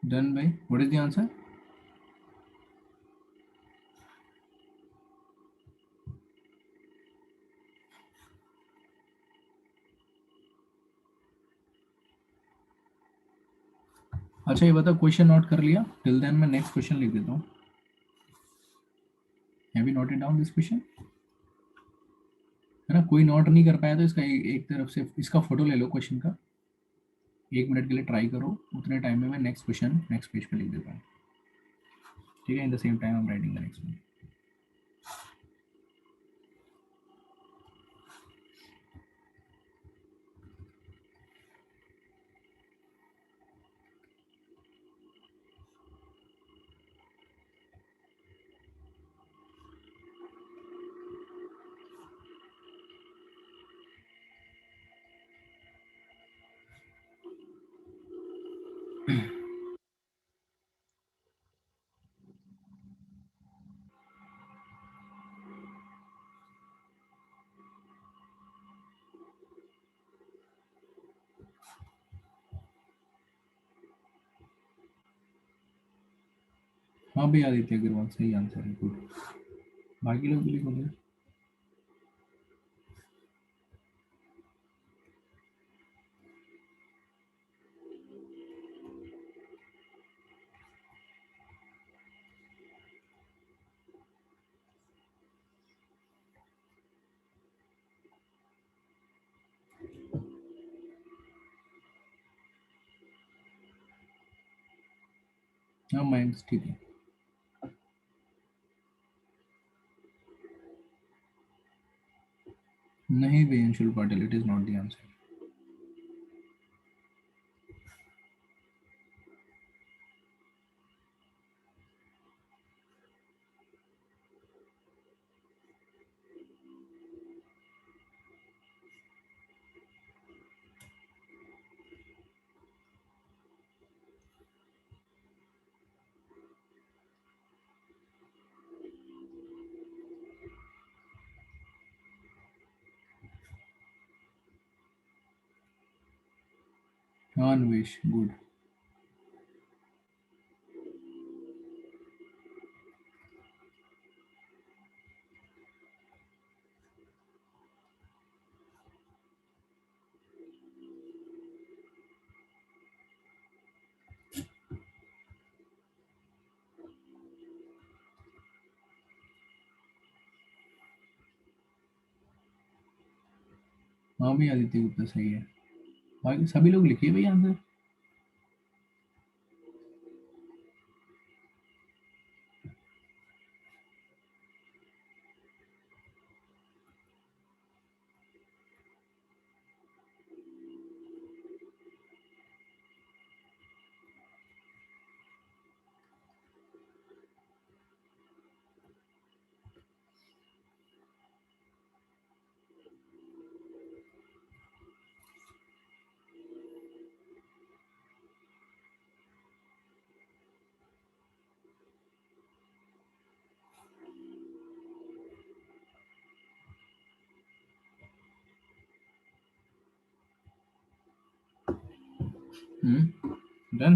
Done भाई, व्हाट इज द आंसर। अच्छा ये बताओ, क्वेश्चन नोट कर लिया, टिल देन मैं नेक्स्ट क्वेश्चन लिख देता हूँ। Have you noted down this question, है ना। कोई नोट नहीं कर पाया तो इसका एक तरफ से इसका फोटो ले लो क्वेश्चन का, 1 मिनट के लिए ट्राई करो, उतने टाइम में मैं नेक्स्ट क्वेश्चन नेक्स्ट पेज पे लिख देता हूँ, ठीक है। इन the same time I am writing the next one. हाँ भैया, आदित्य अग्रवाल सही आंसर है, गुड। बाकी लोग भी लिखोगे। हाँ माइंस ठीक है। नहीं Benshul Patil, it is not the answer. हाँ अन्वेश गुड। हाँ भाई आदित्य गुप्ता सही है। बाकी सभी लोग लिखिए भाई आंसर। डन।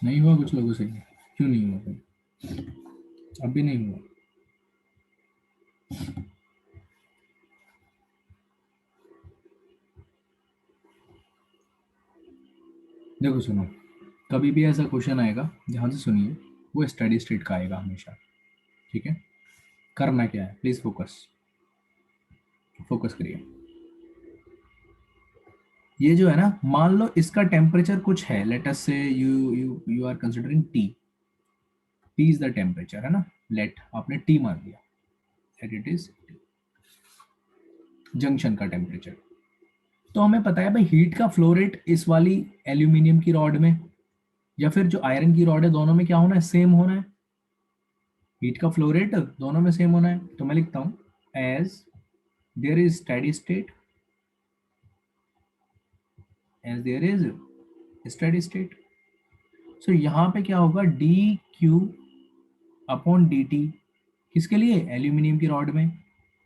नहीं हुआ कुछ लोगों से? क्यों नहीं हुआ भाई? अभी नहीं हुआ? देखो सुनो, कभी भी ऐसा क्वेश्चन आएगा, ध्यान से सुनिए, वो स्टडी स्टेट का आएगा हमेशा। ठीक है, करना क्या है, प्लीज फोकस, फोकस करिए। ये जो है ना, मान लो इसका टेम्परेचर कुछ है, let us say you you you are considering T. T is the temperature, है ना। लेट आपने टी मान लिया, लेट इट इज जंक्शन का टेम्परेचर। तो हमें पता है भाई हीट का फ्लो रेट इस वाली एल्यूमिनियम की रॉड में या फिर जो आयरन की रॉड है, दोनों में क्या होना है, सेम होना है। हीट का फ्लो रेट दोनों में सेम होना है। तो मैं लिखता हूं as there is steady state, as there is steady state. So यहाँ पे क्या होगा, D Q upon D T, किसके लिए, एल्यूमिनियम की रॉड में।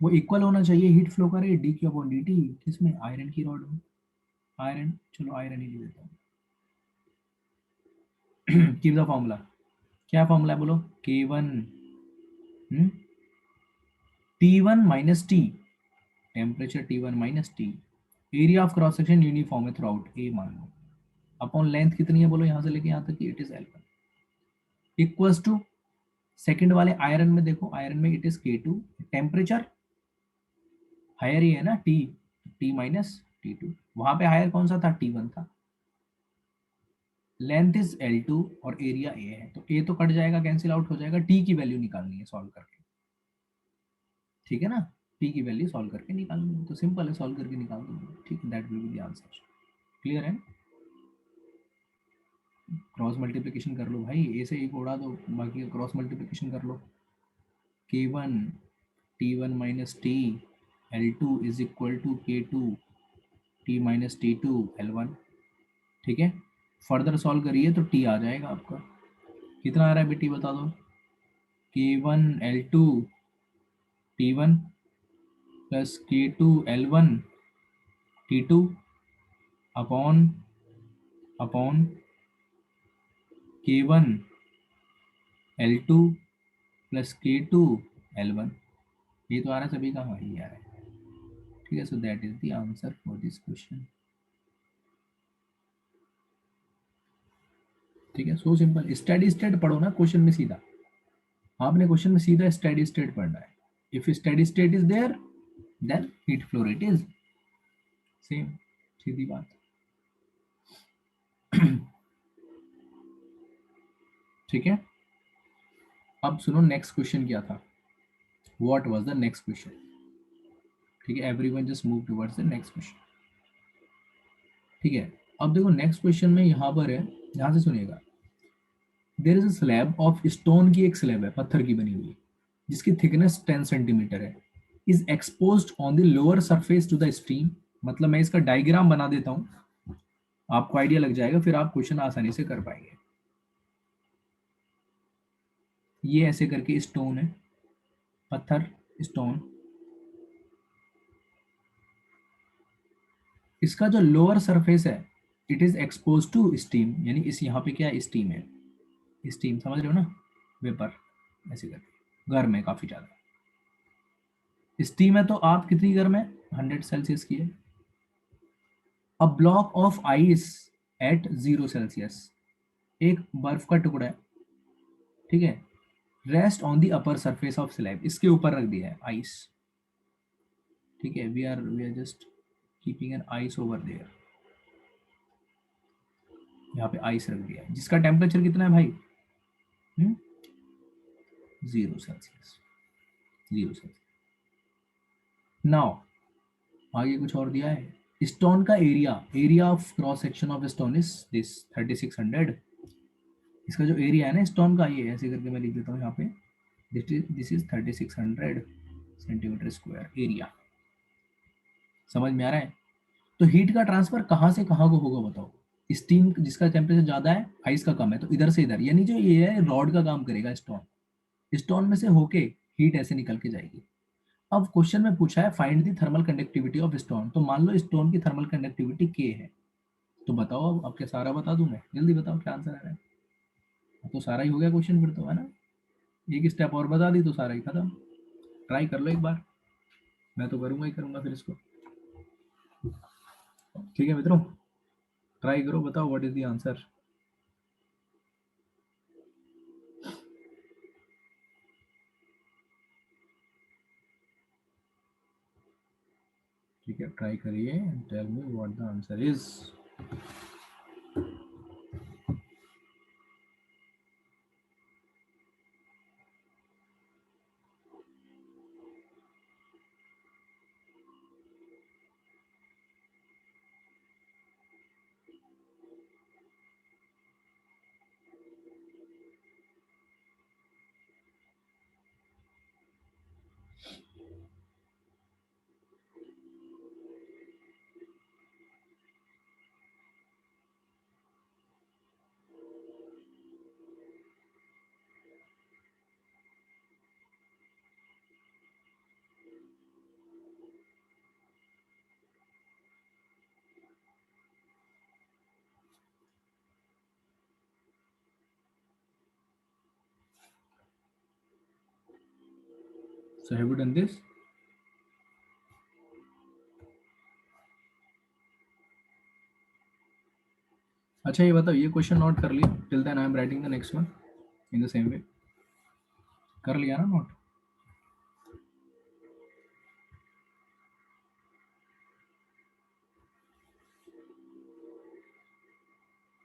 वो इक्वल होना चाहिए हीट फ्लो का rate, D Q upon D T, किसमें, आयरन की रॉड में। आयरन, चलो आयरन ही ले लेता हूँ। कीप द फॉर्मूला, क्या फॉर्मूला है बोलो, के one T one minus T, temperature T one minus T, area of cross section uniform है थ्रू आउट, ए मान लो, अपॉन लेंथ कितनी है बोलो, यहाँ से लेके यहाँ तक, it is L1 equals to, second वाले आयरन में देखो, आयरन में it is K2, temperature higher ही है ना, T, T माइनस T2, वहां पे हायर कौन सा था, T1 था। लेंथ इज L2 और एरिया A है, तो A तो कट जाएगा, कैंसिल आउट हो जाएगा, T की वैल्यू निकालनी है सॉल्व करके, ठीक है ना। T की वैल्यू सॉल्व करके निकालनी है, तो सिंपल है, सॉल्व करके निकाल दूंगा, ठीक है, that will be the answer. Clear है, क्रॉस मल्टीप्लिकेशन कर लो भाई, ए से एक उड़ा दो, बाकी क्रॉस मल्टीप्लिकेशन कर लो। K1 T1 minus T L2 is equal to K2 T minus T2 L1, ठीक है। फर्दर सॉल्व करिए तो T आ जाएगा आपका, कितना आ रहा है बेटी बता दो, K1 L2 T1 plus K2 L1 T2 upon upon K1 L2 plus K2 L1, ये तो आ रहा है सभी का, हाँ ये आ रहा है, ठीक है। So that is the answer for this question, ठीक है। सो सिंपल, स्टेडी स्टेट पढ़ो ना क्वेश्चन में सीधा, आपने क्वेश्चन में सीधा स्टेडी स्टेट पढ़ना है। If steady state is there then heat flow rate is same, सीधी बात। ठीक है, अब सुनो नेक्स्ट क्वेश्चन क्या था, what was the next question. ठीक है, everyone just move towards the next question. ठीक है, अब देखो नेक्स्ट क्वेश्चन में यहाँ पर है, ध्यान से सुनिएगा। There is a slab of stone की एक स्लैब है, पत्थर की बनी हुई, जिसकी थिकनेस 10 सेंटीमीटर है, is exposed on the lower surface to the stream. मतलब मैं इसका डायग्राम बना देता हूँ, आपको आइडिया लग जाएगा, फिर आप क्वेश्चन आसानी से कर पाएंगे। ये ऐसे करके स्टोन है, पत्थर, स्टोन, इसका जो लोअर सरफेस है it is expose to steam, यानी इस यहाँ पे क्या है, स्टीम है, स्टीम समझ रहे हो ना, वेपर, ऐसे करके गर्म है काफी ज्यादा। स्टीम है तो आप कितनी गर्म है, 100 सेल्सियस की है। A block of ice at 0 Celsius, एक बर्फ का टुकड़ा है, ठीक है, rest on the upper surface of slab, इसके ऊपर रख दिया है आइस। ठीक है, we are just keeping an ice over there, यहाँ पे आइस रख दिया है, जिसका टेम्परेचर कितना है भाई, 0 सेल्सियस, 0 सेल्सियस। नाउ आगे कुछ और दिया है, स्टोन का area of cross section of stone is this 3600। इसका जो एरिया है ना स्टोन का, ये ऐसे करके मैं लिख देता हूँ यहाँ पे, this is 3600 centimetre square area. समझ में आ रहा है। तो हीट का ट्रांसफर कहाँ से कहाँ को होगा बताओ, स्टीम जिसका टेम्परेचर ज्यादा है, आइस का कम है, तो इधर से इधर, यानी जो ये है रॉड का काम करेगा, स्टोन, स्टोन में से होके हीट ऐसे निकल के जाएगी। अब क्वेश्चन में पूछा है find the thermal conductivity of stone, तो मान लो स्टोन की थर्मल कंडक्टिविटी के है, तो बताओ अब क्या सारा बता दूं मैं, जल्दी बताओ क्या आंसर आ रहा है। तो सारा ही हो गया क्वेश्चन फिर तो, है ना, एक स्टेप और बता दी तो सारा ही खत्म। ट्राई कर लो एक बार, मैं तो करूंगा ही करूंगा फिर इसको। ठीक है मित्रों, ट्राई करो, बताओ व्हाट इज द आंसर। ठीक है, ट्राई करिए, tell me what the answer is. So have you done this? अच्छा ये बताओ, ये क्वेश्चन नोट कर लिया, till then I am writing the next one in the same way, कर लिया ना नोट।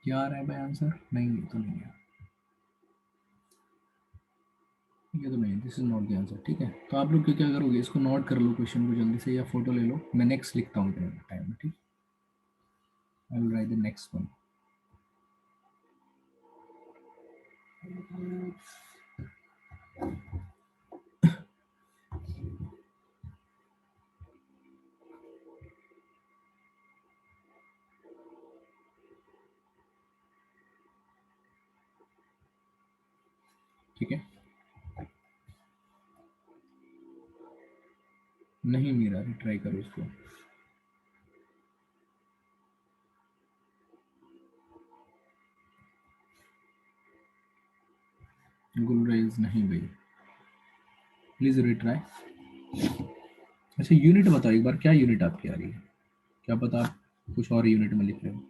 क्या आ रहा है भाई आंसर, नहीं ये तो नहीं है, ये तो नहीं, this is not the answer. ठीक है, तो आप लोग क्या करोगे, इसको नोट कर लो क्वेश्चन को जल्दी से, या फोटो ले लो, मैं नेक्स्ट लिखता हूँ टाइम में। ठीक, I will write the next one. ठीक है, नहीं मेरा, ट्राई करो इसको। गुलरेज नहीं भाई, प्लीज रिट्राई। अच्छा यूनिट बताओ एक बार, क्या यूनिट आपकी आ रही है, क्या पता आप कुछ और यूनिट में लिख रहे हो।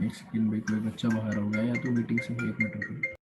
एक सेकंड भाई, कोई बच्चा बाहर हो गया या तो मीटिंग से, 1 मिनट रुको।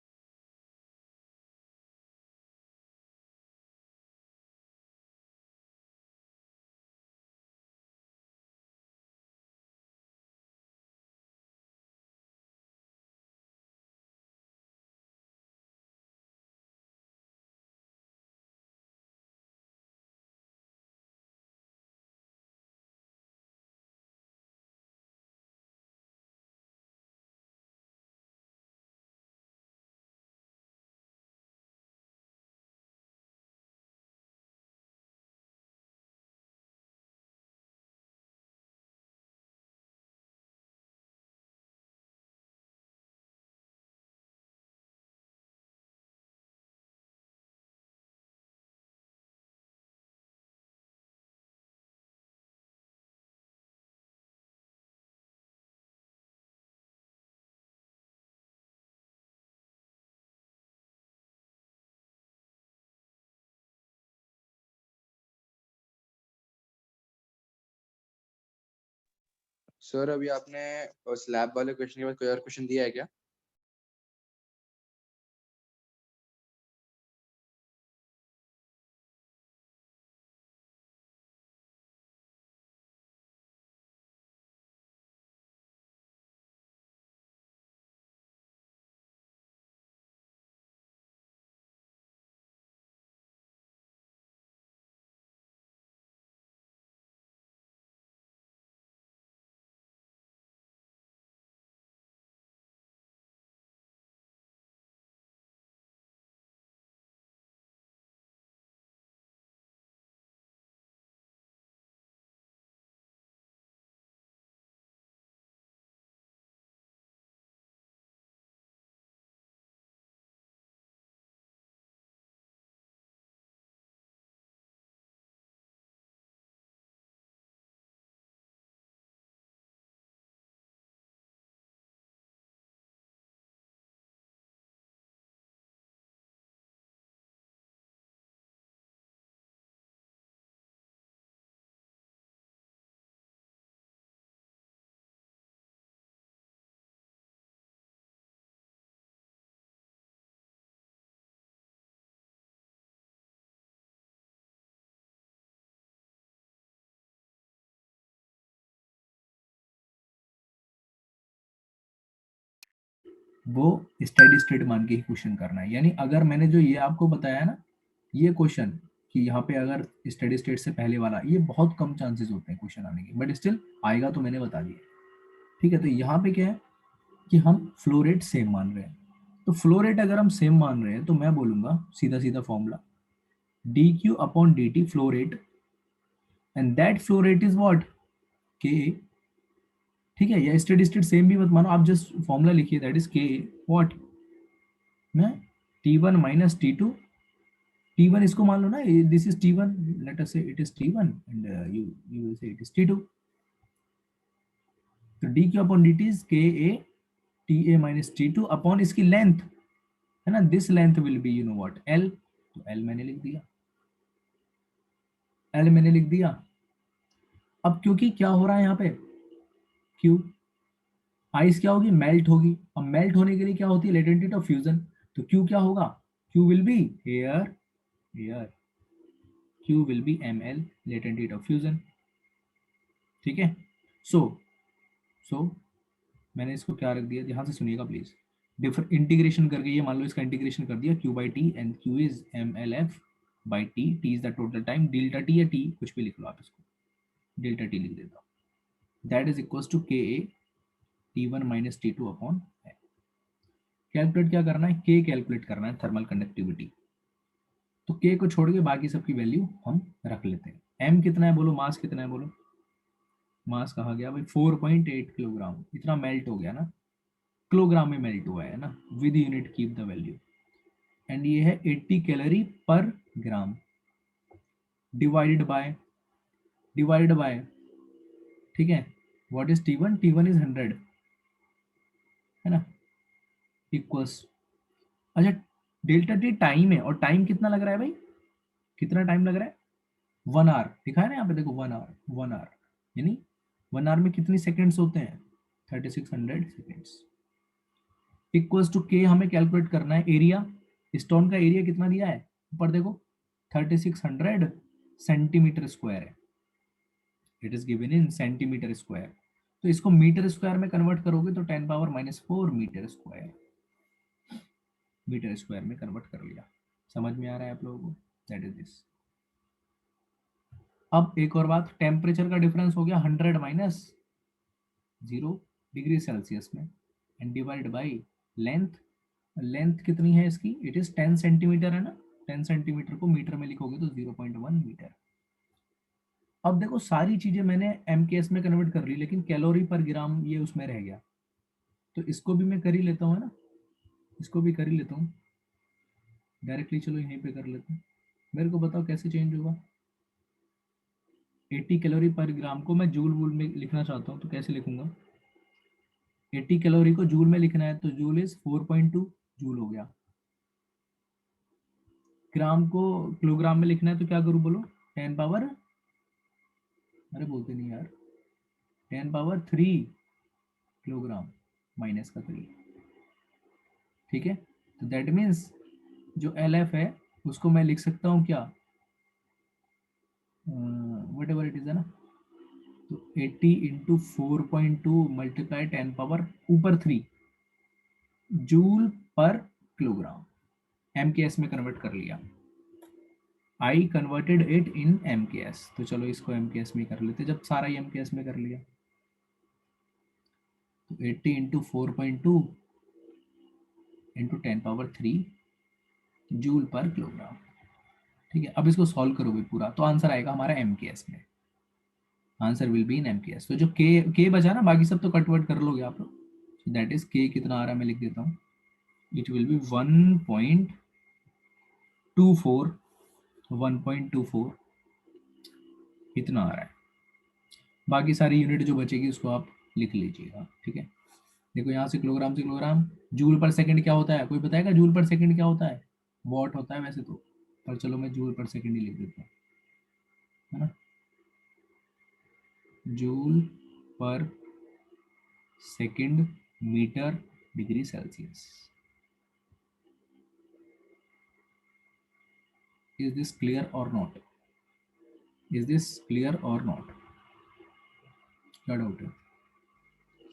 सर अभी आपने स्लैब वाले क्वेश्चन के बाद कोई और क्वेश्चन दिया है क्या? वो स्टेडी स्टेट मान के ही क्वेश्चन करना है। यानी अगर मैंने जो ये आपको बताया ना, ये क्वेश्चन कि यहाँ पे अगर स्टेडी स्टेट से पहले वाला, ये बहुत कम चांसेस होते हैं क्वेश्चन आने के, बट स्टिल आएगा तो मैंने बता दिया। ठीक है, तो यहाँ पे क्या है कि हम फ्लो रेट सेम मान रहे हैं। तो फ्लो रेट अगर हम सेम मान रहे हैं तो मैं बोलूंगा सीधा सीधा formula dq upon dt flow rate, and that flow rate is what, के। ठीक है, या स्टेडी स्टेट सेम भी मत मानो, आप जस्ट फॉर्मूला लिखिए, दैट इज के व्हाट ना, t1 माइनस t2। t1 इसको मान लो ना, this is t1, late us से it is t1 and you will say it is t2। तो dq upon dt is ka ta minus t2 upon इसकी length है ना, this length will be you know what l। तो l मैंने लिख दिया, l मैंने लिख दिया। अब क्योंकि क्या हो रहा है यहाँ पे, q, आइस क्या होगी, मेल्ट होगी। अब मेल्ट होने के लिए क्या होती है, लेटेंट हीट ऑफ फ्यूजन। तो q क्या होगा, q will be air, air, q will be ml, latent heat of fusion. ठीक है, सो मैंने इसको क्या रख दिया, ध्यान से सुनिएगा प्लीज। डिफर इंटीग्रेशन करके ये मान लो इसका इंटीग्रेशन कर दिया, q by T, and q is mlf by T, T is the total time, delta T या टी कुछ भी लिख लो आप, इसको डेल्टा टी लिख देता हूँ। That is equals to K A t1 minus t2 upon. Calculate क्या करना है, k कैलकुलेट करना है, थर्मल कंडक्टिविटी। तो k को छोड़ के बाकी सबकी वैल्यू हम रख लेते हैं। m कितना है बोलो, मास कितना है बोलो, मास कहा गया भाई 4.8 किलोग्राम, इतना मेल्ट हो गया ना, किलोग्राम में मेल्ट हुआ है ना, with unit keep the value. And ये है 80 कैलोरी पर ग्राम, डिवाइडेड बाय, ठीक है, what is t1, t1 is 100 है ना, इक्वल्स, अच्छा डेल्टा टी टाइम है, और टाइम कितना लग रहा है भाई, कितना टाइम लग रहा है, 1 आवर, दिखा है ना यहाँ पे देखो, 1 आवर, 1 आवर यानी 1 आवर में कितनी सेकेंड्स होते हैं, 3600 सेकेंड्स इक्वल्स टू के हमें कैलकुलेट करना है एरिया। स्टोन का एरिया कितना दिया है ऊपर देखो 3600 सेंटीमीटर स्क्वायर है, it is given in centimetre square. तो इसको मीटर स्क्वायर में कन्वर्ट करोगे तो 10⁻⁻⁴ मीटर स्क्वायर में कन्वर्ट कर लिया। समझ में आ रहा है आप लोगों को? That is this. अब एक और बात, टेम्परेचर का डिफरेंस हो गया 100 - 0 डिग्री सेल्सियस में and divide by length. Length कितनी है इसकी? इट इज 10 सेंटीमीटर है ना, 10 सेंटीमीटर को मीटर में लिखोगे तो 0.1 मीटर। अब देखो सारी चीजें मैंने MKS में कन्वर्ट कर ली, लेकिन कैलोरी पर ग्राम ये उसमें रह गया, तो इसको भी मैं कर ही लेता हूँ, है ना, इसको भी कर ही लेता हूँ डायरेक्टली। चलो यहीं पे कर लेते हैं। मेरे को बताओ कैसे चेंज होगा। 80 कैलोरी पर ग्राम को मैं जूल वूल में लिखना चाहता हूँ तो कैसे लिखूंगा? 80 कैलोरी को जूल में लिखना है तो जूल इज 4.2 जूल हो गया। ग्राम को किलोग्राम में लिखना है तो क्या करूँ बोलो? 10 पावर, अरे बोलते नहीं यार, 10 पावर 3 किलोग्राम माइनस का 3। ठीक है, तो दैट मीन्स जो LF है उसको मैं लिख सकता हूँ क्या, वट एवर इट इज, है ना। तो 80 इंटू 4.2 मल्टीप्लाई 10 पावर ऊपर 3 जूल पर किलोग्राम। MKS में कन्वर्ट कर लिया। I converted it in MKS, तो चलो इसको MKS में कर लेते। जब सारा ही MKS में कर लिया तो 80 इंटू 4.2 इंटू 10 पावर 3 जूल पर किलोग्राम। ठीक है, अब इसको सॉल्व करोगे पूरा तो आंसर आएगा हमारा MKS में। Answer will be in MKS। तो जो के बचा ना, बाकी सब तो कन्वर्ट कर लोगे आप लोग। दैट इज के कितना आ रहा है मैं लिख देता हूँ। इट विल बी 1.24 इतना आ रहा है। बाकी सारी यूनिट जो बचेगी उसको आप लिख लीजिएगा। ठीक है, देखो यहाँ से किलोग्राम से किलोग्राम। जूल पर सेकंड क्या होता है, कोई बताएगा? जूल पर सेकंड क्या होता है? वॉट होता है वैसे तो, पर चलो मैं जूल पर सेकंड ही लिख देता हूँ, है ना। Joule per second metre degree Celsius. Is this clear or not? Is this clear or not? क्या डाउट है?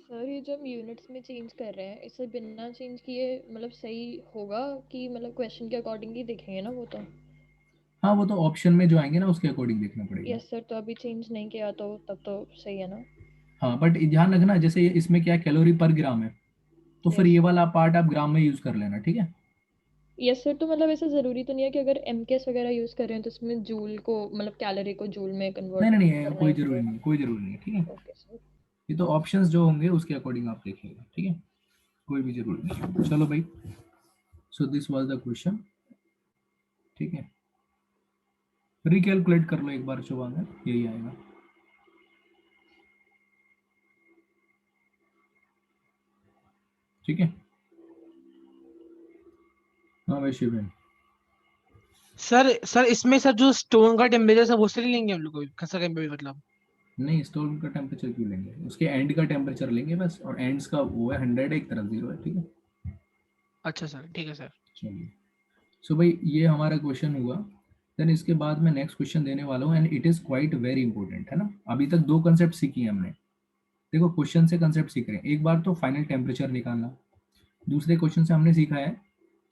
सर ये जब यूनिट्स में चेंज कर रहे हैं, इसे बिना चेंज किए मतलब सही होगा कि मतलब क्वेश्चन के अकॉर्डिंग ही देखेंगे ना वो तो? हाँ, वो तो ऑप्शन में जो आएंगे ना उसके अकॉर्डिंग देखना पड़ेगा। यस सर, तो अभी चेंज नहीं किया तो तब तो सही है ना? हाँ, बट ध्यान रखना, जैसे इसमें क्या कैलोरी पर ग्राम है, तो फिर यस ये वाला पार्ट आप ग्राम में यूज कर लेना। ठीक है, यस सर, तो मतलब ऐसा जरूरी तो नहीं है कि अगर MKS वगैरह यूज कर रहे हैं तो इसमें जूल को मतलब कैलोरी को जूल में नहीं कन्वर्ट नहीं नहीं, करना कोई ही जरूरी पड़ेगा? नहीं, कोई जरूरी नहीं। ठीक है, ओके सर। ये तो ऑप्शंस जो होंगे उसके अकॉर्डिंग आप देखिएगा। ठीक है, कोई भी जरूरी नहीं। चलो भाई, so this was the question. ठीक है, रिकैलकुलेट कर लो एक बार, जो आएगा यही आएगा। ठीक है, हाँ भाई शिवेन। सर इसमें सर जो स्टोन का टेम्परेचर सब उससे नहीं लेंगे हम लोग खसा टेम्परेचर मतलब? नहीं, स्टोन का टेम्परेचर क्यों लेंगे, उसके एंड का टेम्परेचर लेंगे बस, और एंड्स का वो है 100 है, एक तरफ 0 है। ठीक है, अच्छा सर, ठीक है सर। चलिए। सो भाई ये हमारा क्वेश्चन हुआ। देन इसके बाद मैं नेक्स्ट क्वेश्चन देने वाला हूँ and it is quite very important, है ना। अभी तक 2 कंसेप्ट सीखी है हमने। देखो क्वेश्चन से कंसेप्ट सीख रहे हैं, एक बार तो फाइनल टेम्परेचर निकालना, दूसरे क्वेश्चन से हमने सीखा है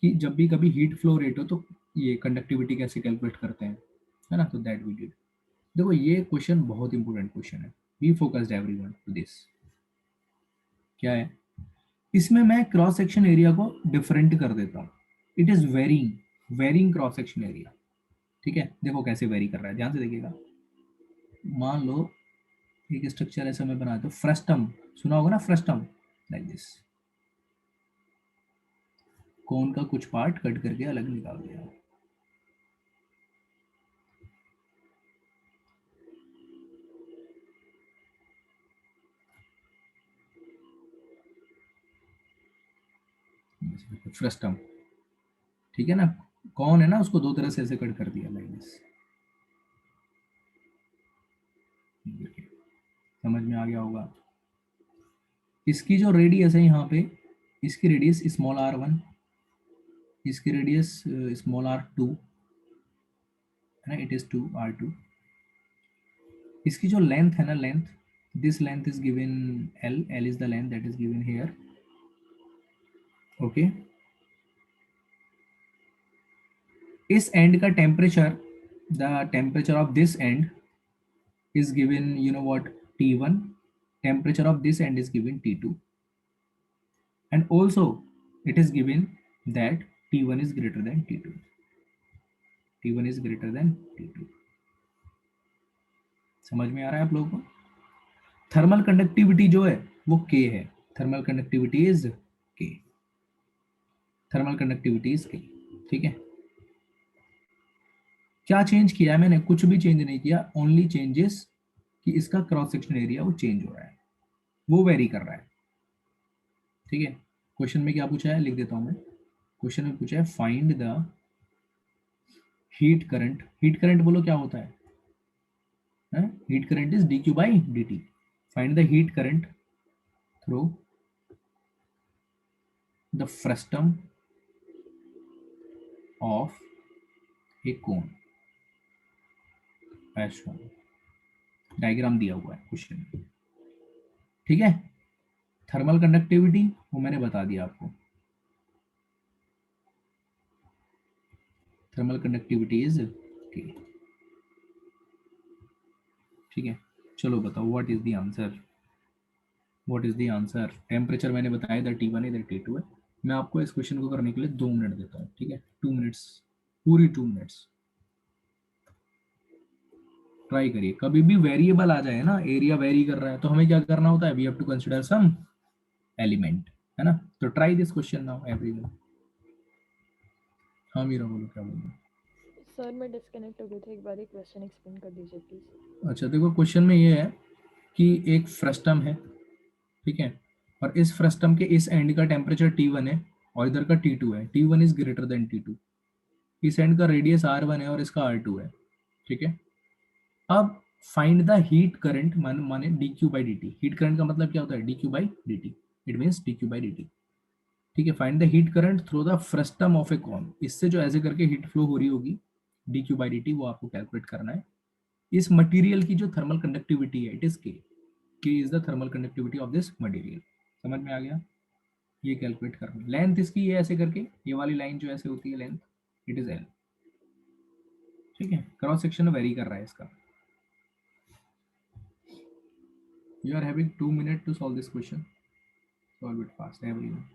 कि जब भी कभी हीट फ्लो रेट हो तो ये कंडक्टिविटी कैसे कैलकुलेट करते हैं, है ना। तो दैट वी डिड। देखो ये क्वेश्चन बहुत इंपॉर्टेंट क्वेश्चन है, be focused everyone to this. क्या है इसमें, मैं क्रॉस सेक्शन एरिया को डिफरेंट कर देता हूँ। It is varying cross section area. ठीक है, देखो कैसे वेरी कर रहा है, ध्यान से देखिएगा। मान लो एक स्ट्रक्चर ऐसा मैं बनाता हूँ, फ्रस्टम सुना होगा ना, फ्रस्टम लाइक दिस। कोन का कुछ पार्ट कट करके अलग निकाल दिया। फ्रस्टम, ठीक है ना। कौन है ना, उसको 2 तरह से ऐसे कट कर दिया लाइक दिस। समझ में आ गया होगा। इसकी जो रेडियस है यहाँ पे, इसकी रेडियस स्मॉल r1, इसकी रेडियस स्मॉल r2 है ना, इट इज 2r2। इसकी जो लेंथ है ना, length, this length is given l is the length that is given here, okay. इस एंड का temperature, the temperature of this and is given, you know what, T1, temperature of this end is given T2, and also it is given that T1 is greater than T2, T1 is greater than T2। समझ में आ रहा है आप लोगों को? Thermal conductivity जो है वो K है, thermal conductivity is K, thermal conductivity is K, ठीक है। क्या चेंज किया है मैंने? कुछ भी चेंज नहीं किया, ओनली चेंजेस कि इसका क्रॉस सेक्शन एरिया वो चेंज हो रहा है, वो वेरी कर रहा है, ठीक है। क्वेश्चन में क्या पूछा है, लिख देता हूं मैं। क्वेश्चन में पूछा है find the heat current, heat current बोलो क्या होता है, heat current is dq by dt, find the heat current through the frustum of a cone, ऐसा डायग्राम दिया हुआ है क्वेश्चन में, ठीक है। थर्मल कंडक्टिविटी वो मैंने बता दिया आपको, थर्मल कंडक्टिविटी इज K, ठीक है। चलो बताओ what is the answer, what is the answer. Temperature मैंने बताया इधर T1 है, इधर T2 है। मैं आपको इस क्वेश्चन को करने के लिए 2 मिनट देता हूँ, ठीक है, 2 मिनट्स, पूरी 2 मिनट्स ट्राई करिए। कभी भी वेरिएबल आ जाए ना, एरिया वेरी कर रहा है, तो हमें क्या करना होता है, we have to consider some element, है ना। तो try this question now everyone. हाँ मीरा बोलो, क्या बोलो। सर मैं डिस्कनेक्ट हो गई थी, एक बार क्वेश्चन एक्सप्लेन कर दीजिए प्लीज। अच्छा देखो, क्वेश्चन में ये है कि एक फ्रस्टम है, ठीक है, और इस फ्रस्टम के इस एंड का टेम्परेचर T1 है और इधर का T2 है, T1 is greater than T2, इस एंड का रेडियस R1 है और इसका R2 है, ठीक है। अब फाइंड द हीट करंट, माने dq by dt, heat current का मतलब क्या होता है, dq by dt, it means dq by dt, ठीक है। Find the heat current through the frustum of a cone, इससे जो ऐसे करके हीट फ्लो हो रही होगी dq बाई dt, वो आपको कैलकुलेट करना है। इस मटेरियल की जो थर्मल कंडक्टिविटी है, it is K is the thermal conductivity of this material. समझ में आ गया? ये कैलकुलेट करना। लेंथ इसकी ये ऐसे करके, ये वाली लाइन जो ऐसे होती है लेंथ, इट इज L, ठीक है। क्रॉस सेक्शन वेरी कर रहा है इसका। You are having 2 minutes to solve this question. Solve it fast, everyone.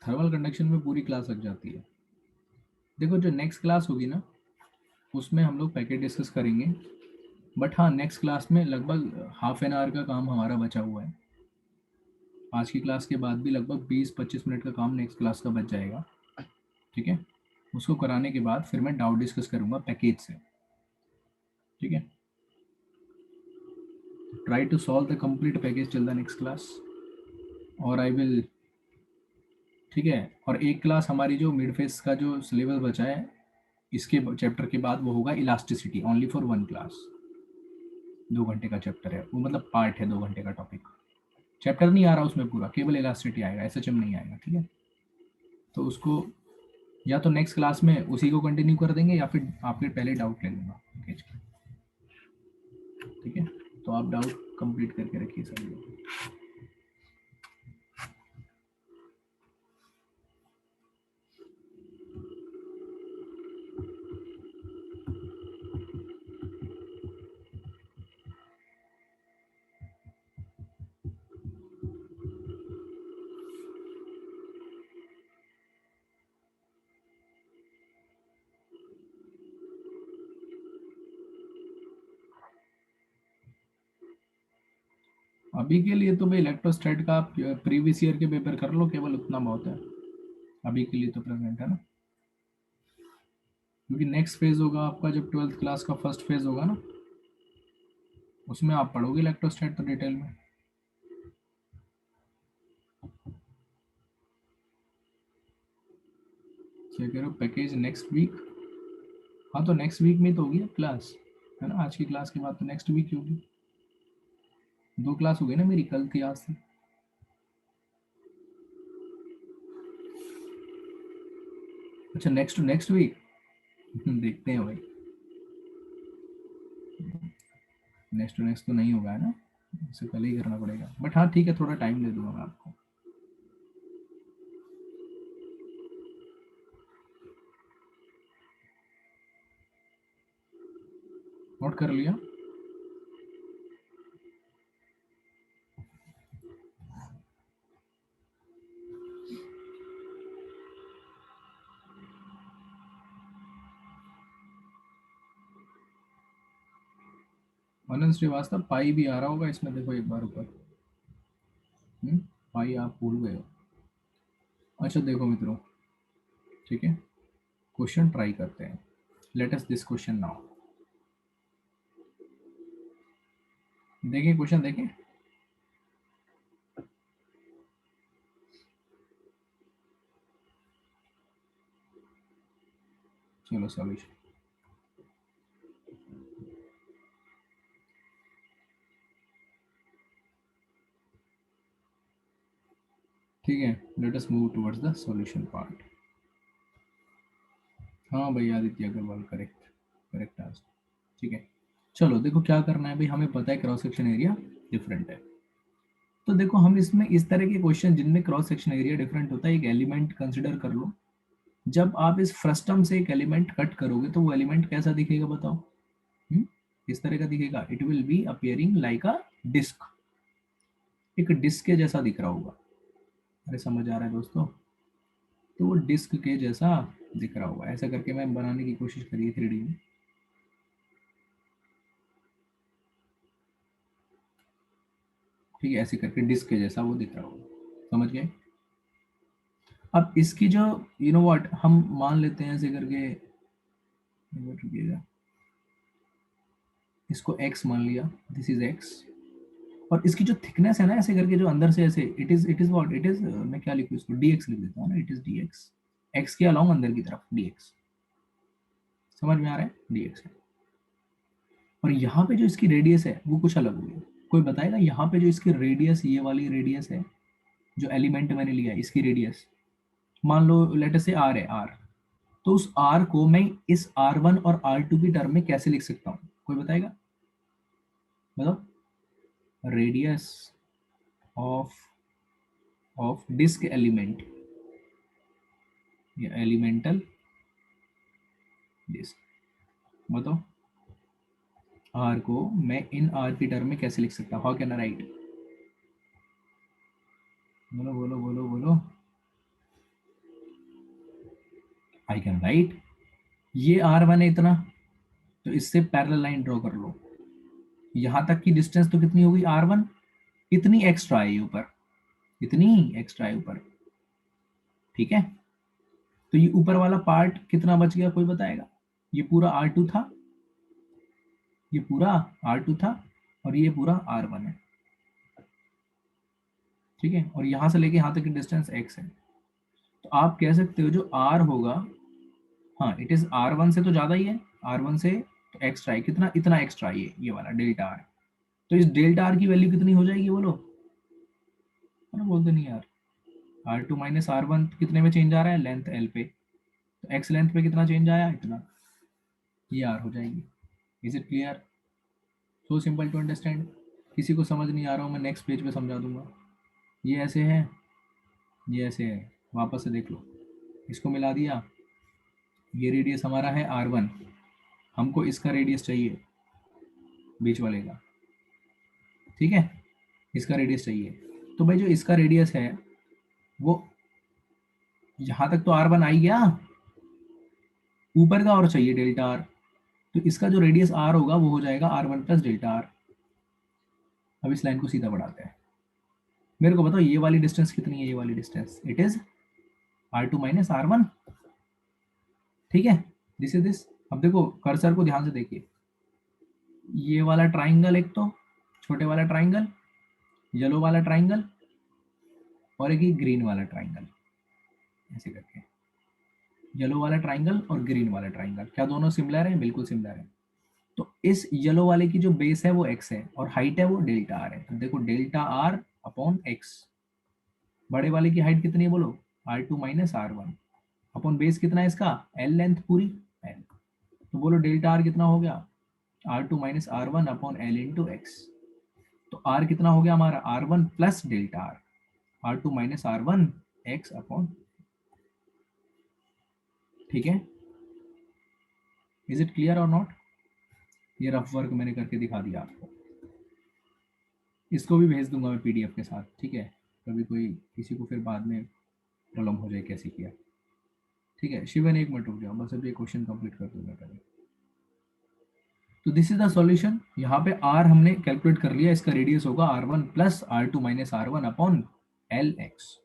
Thermal conduction में पूरी क्लास लग जाती है। देखो जो नेक्स्ट क्लास होगी ना, उसमें हम लोग पैकेट डिस्कस करेंगे, बट हाँ नेक्स्ट क्लास में लगभग हाफ एन आवर का काम हमारा बचा हुआ है। आज की क्लास के बाद भी लगभग 20-25 मिनट का काम नेक्स्ट क्लास का बच जाएगा, ठीक है। उसको कराने के बाद फिर मैं डाउट डिस्कस करूंगा पैकेज से, ठीक है। Try to solve the complete package till the next class, और आई विल, ठीक है। और एक क्लास हमारी जो मिड फेस का जो सिलेबस बचा है इसके चैप्टर के बाद, वो होगा इलास्टिसिटी, ओनली फॉर 1 क्लास, 2 घंटे का चैप्टर है वो, मतलब पार्ट है 2 घंटे का टॉपिक, चैप्टर नहीं आ रहा उसमें पूरा, केवल इलास्टिसिटी आएगा, SHM नहीं आएगा, ठीक है। तो उसको या तो नेक्स्ट क्लास में उसी को कंटिन्यू कर देंगे, या फिर आपके पहले डाउट ले लूँगा, ठीक है। तो आप डाउट कंप्लीट करके रखिए सभी लोग। अभी के लिए तो भाई इलेक्ट्रोस्टैट का आप प्रीवियस ईयर के पेपर कर लो, केवल उतना बहुत है अभी के लिए तो प्रेजेंट, है ना। क्योंकि नेक्स्ट फेज होगा आपका जब 12th क्लास का फर्स्ट फेज होगा ना, उसमें आप पढ़ोगे इलेक्ट्रोस्टैट तो डिटेल में। क्या कह रहे हो, पैकेज नेक्स्ट वीक? हाँ तो नेक्स्ट वीक में तो होगी क्लास, है ना। आज की क्लास के बाद तो नेक्स्ट वीक होगी। 2 क्लास हो गई ना मेरी, कल थी आज से। अच्छा नेक्स्ट नेक्स्ट वीक देखते हैं भाई, नेक्स्ट टू नेक्स्ट तो नहीं होगा, है ना, इससे पहले ही करना पड़ेगा। बट हाँ ठीक है, थोड़ा टाइम दे दूंगा मैं आपको। नोट कर लिया? आनंद श्रीवास्तव, पाई भी आ रहा होगा इसमें, देखो एक बार ऊपर। पाई आप भूल गए हो। अच्छा देखो मित्रों, ठीक है, क्वेश्चन ट्राई करते हैं। Let us this question now. देखें क्वेश्चन, देखें। चलो सॉल्यूशन। ठीक है, let us move towards the solution part. हाँ भाई Aditya Agrawal, correct, correct answer. ठीक है, चलो देखो क्या करना है भाई, हमें पता है क्रॉस सेक्शन एरिया डिफरेंट है। तो देखो हम इसमें इस तरह के क्वेश्चन जिनमें क्रॉस सेक्शन एरिया डिफरेंट होता है, एक एलिमेंट कंसिडर कर लो। जब आप इस फ्रस्टम से एक एलिमेंट कट करोगे तो वो एलिमेंट कैसा दिखेगा बताओ? इस तरह का दिखेगा। It will be appearing like a disc, एक डिस्क के जैसा दिख रहा होगा। अरे समझ आ रहा है दोस्तों? तो वो डिस्क के जैसा दिख रहा होगा। ऐसा करके मैं बनाने की कोशिश करी 3D में। ठीक है, ऐसे करके डिस्क के जैसा वो दिख रहा होगा, समझ गए? अब इसकी जो यू नो व्हाट, हम मान लेते हैं ऐसे करके, रुकिएगा, इसको x मान लिया, दिस इज x। और इसकी जो थिकनेस है ना, ऐसे करके जो अंदर से ऐसे, it is what it is, मैं क्या लिखूं इसको, dx लिख देता हूँ ना। इट इज dx, x के अलाउंग अंदर की तरफ dx। समझ में आ रहा है? dx है। और यहाँ पे जो इसकी रेडियस है वो कुछ अलग होगी। कोई बताएगा यहाँ पे जो इसकी रेडियस, ये वाली रेडियस है जो एलिमेंट मैंने लिया है, इसकी रेडियस मान लो लेटर से r है, r। तो उस r को मैं इस r1 और r2 की टर्म में कैसे लिख सकता हूँ? कोई बताएगा? बताओ। रेडियस ऑफ डिस्क एलिमेंट, या एलिमेंटल डिस्क, बताओ r को मैं इन r की टर्म में कैसे लिख सकता हूँ? How can I right? बोलो बोलो बोलो बोलो। आई कैन राइट, ये r1 है इतना, तो इससे पैरेलल लाइन ड्रॉ कर लो। यहां तक की डिस्टेंस तो कितनी होगी? r1, इतनी एक्स्ट्रा है ऊपर, इतनी एक्स्ट्रा है ऊपर। ठीक है, तो ये ऊपर वाला पार्ट कितना बच गया? कोई बताएगा? ये पूरा r2 था, ये पूरा r2 था, और ये पूरा r1 है। ठीक है, और यहां से लेके यहां तक की डिस्टेंस x है। तो आप कह सकते हो जो r होगा, हाँ इट इज r1 से तो ज्यादा ही है, r1 से तो एक्स्ट्रा है। कितना? इतना एक्स्ट्रा है ये वाला डेल्टा r। तो इस डेल्टा r की वैल्यू कितनी हो जाएगी बोलो? अरे बोलते नहीं यार। r2 माइनस r1 कितने में चेंज आ रहा है? लेंथ l पे। तो x लेंथ पे कितना चेंज आया? इतना। ये r हो जाएगी। Is it clear? So simple to understand. किसी को समझ नहीं आ रहा हो, मैं नेक्स्ट पेज पे समझा दूंगा। ये ऐसे है, ये ऐसे है, वापस से देख लो। इसको मिला दिया, ये रेडियस हमारा है r1, हमको इसका रेडियस चाहिए, बीच वाले का। ठीक है, इसका रेडियस चाहिए। तो भाई जो इसका रेडियस है वो यहां तक तो r1 आ ही गया, ऊपर का और चाहिए डेल्टा r। तो इसका जो रेडियस r होगा वो हो जाएगा r1 प्लस डेल्टा r। अब इस लाइन को सीधा बढ़ाते हैं। मेरे को बताओ ये वाली डिस्टेंस कितनी है, ये वाली distance it is r2 minus r1, ठीक है, दिस इज दिस। अब देखो कर्सर को ध्यान से देखिए, ये वाला ट्राइंगल, एक तो छोटे वाला ट्राइंगल, येलो वाला ट्राइंगल, और एक ग्रीन वाला ट्राइंगल, ऐसे करके येलो वाला ट्राइंगल और ग्रीन वाला ट्राइंगल, क्या दोनों सिमिलर है? बिल्कुल सिमिलर है। तो इस येलो वाले की जो बेस है वो x है और हाइट है वो डेल्टा r है। तो देखो डेल्टा r अपॉन x, बड़े वाले की हाइट कितनी है बोलो, r2 minus r1 upon base कितना है इसका, l लेंथ पूरी l। तो बोलो डेल्टा r कितना हो गया, r2 minus r1 upon l into x। तो r कितना हो गया हमारा, r1 plus delta r, r2 minus r1 x upon, ठीक है। Is it clear or not? ये रफ वर्क मैंने करके दिखा दिया आपको, इसको भी भेज दूंगा मैं पीडीएफ के साथ, ठीक है। कभी कोई किसी को फिर बाद में प्रॉब्लम हो जाए कैसे किया, ठीक है। शिवन एक मिनट रुक जाओ, बस अभी क्वेश्चन कंप्लीट कर दूंगा पहले। तो दिस इज द सॉल्यूशन। यहाँ पे r हमने कैलकुलेट कर लिया, इसका रेडियस होगा r1 plus r2 minus r1 upon lx,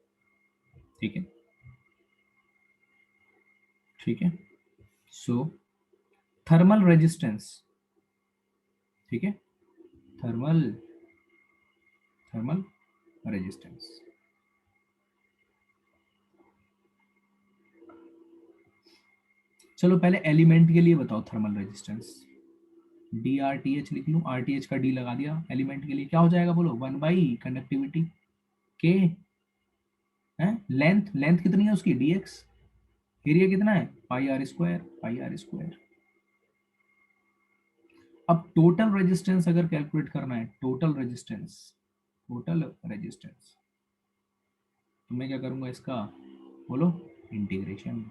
ठीक है, ठीक है। सो थर्मल रेजिस्टेंस, ठीक है, थर्मल रेजिस्टेंस, चलो पहले एलिमेंट के लिए बताओ थर्मल रेजिस्टेंस, DRTH लिख लूं, RTH का D लगा दिया, एलिमेंट के लिए क्या हो जाएगा बोलो, 1 बाई कंडक्टिविटी के है, लेंथ कितनी है उसकी dx, एरिया कितना है पाई आर स्क्वायर। अब टोटल रेजिस्टेंस अगर कैलकुलेट करना है, टोटल रेजिस्टेंस, तो मैं क्या करूंगा इसका, बोलो इंटीग्रेशन।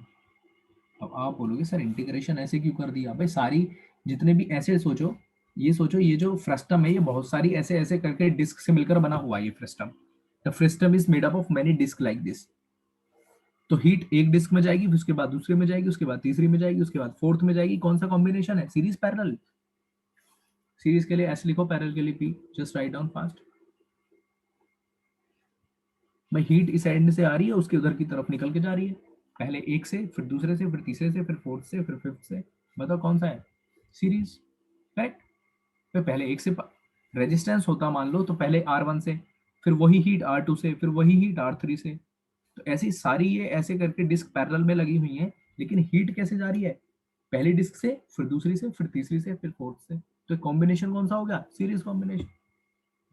अब आप बोलोगे सर इंटीग्रेशन ऐसे क्यों कर दिया, भाई सारी जितने भी ऐसे सोचो, ये सोचो ये जो फ्रस्टम है ये बहुत सारी ऐसे ऐसे करके डिस्क से मिलकर बना हुआ है ये frustum. The frustum is made up of many disc like this. तो हीट एक डिस्क में जाएगी, फिर उसके बाद दूसरे में जाएगी, उसके बाद तीसरी में जाएगी, उसके बाद फोर्थ में जाएगी। कौन सा कॉम्बिनेशन है, सीरीज पैरेलल। सीरीज के लिए एस लिखो, पैरेलल के लिए P, just write down fast. भाई हीट इस एंड से आ रही है, उसके उधर की तरफ निकल के जा रही है, पहले एक से, फिर दूसरे से, फिर तीसरे से, फिर फोर्थ से, फिर फिफ्थ से। बताओ कौन सा है, सीरीज, करेक्ट। फिर पहले एक से रेजिस्टेंस होता मान लो, तो पहले R1 से, फिर वही हीट R2 से, फिर वही हीट R3 से। तो ऐसी सारी ये ऐसे करके डिस्क पैरेलल में लगी हुई है, लेकिन हीट कैसे जा रही है, पहली डिस्क से, फिर दूसरी से, फिर तीसरी से, फिर फोर्थ से। तो कॉम्बिनेशन कौन सा हो गया, series combination.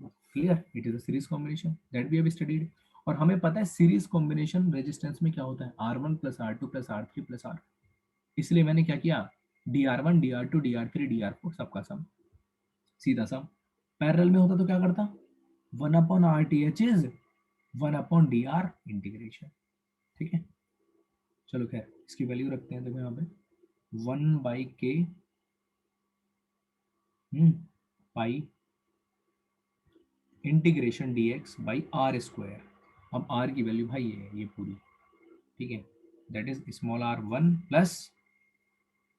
Clear, it is a series combination that we have studied. और हमें पता है सीरीज कॉम्बिनेशन रेजिस्टेंस में क्या होता है, R1 plus R2 plus R3 plus R। इसलिए मैंने क्या किया, DR1 DR2 DR3 DR4 सबका सम, सीधा सम। पैरेलल में होता तो क्या करता, 1 upon RTH is 1 upon DR integration, ठीक है। चलो खैर इसकी वैल्यू रखते हैं, देखो यहाँ पे 1 by K pi integration dx by r square. अब r की वैल्यू भाई ये पूरी, ठीक है, that is small r1 plus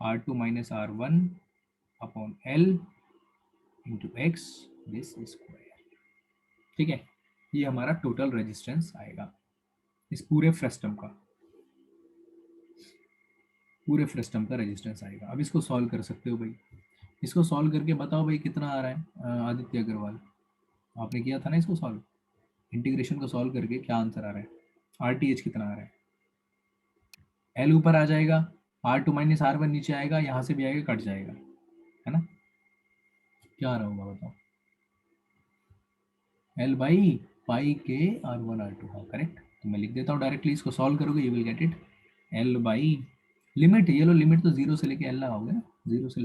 r2 minus r1 upon l into x this square, ठीक है। ये हमारा टोटल रेजिस्टेंस आएगा इस पूरे फ्रस्टम का, पूरे फ्रस्टम का रेजिस्टेंस आएगा। अब इसको सॉल्व कर सकते हो भाई, इसको सॉल्व करके बताओ भाई कितना आ रहा है। आदित्य अग्रवाल आपने किया था ना इसको सॉल्व, इंटीग्रेशन को सॉल्व करके क्या आंसर आ रहा है, RTH कितना आ रहा है, L ऊपर आ जाएगा, R2 माइनस R1 नीचे आएगा, यहाँ से भी आएगा, कट जाएगा, है ना। क्या आ रहा होगा बताओ, L बाई पाई के R1 R2, हाँ करेक्ट। तो मैं लिख देता हूँ डायरेक्टली, इसको सॉल्व करोगे you will get it, L by limit, ये लो लिमिट तो 0 से लेके L लगाओगे ना, 0 से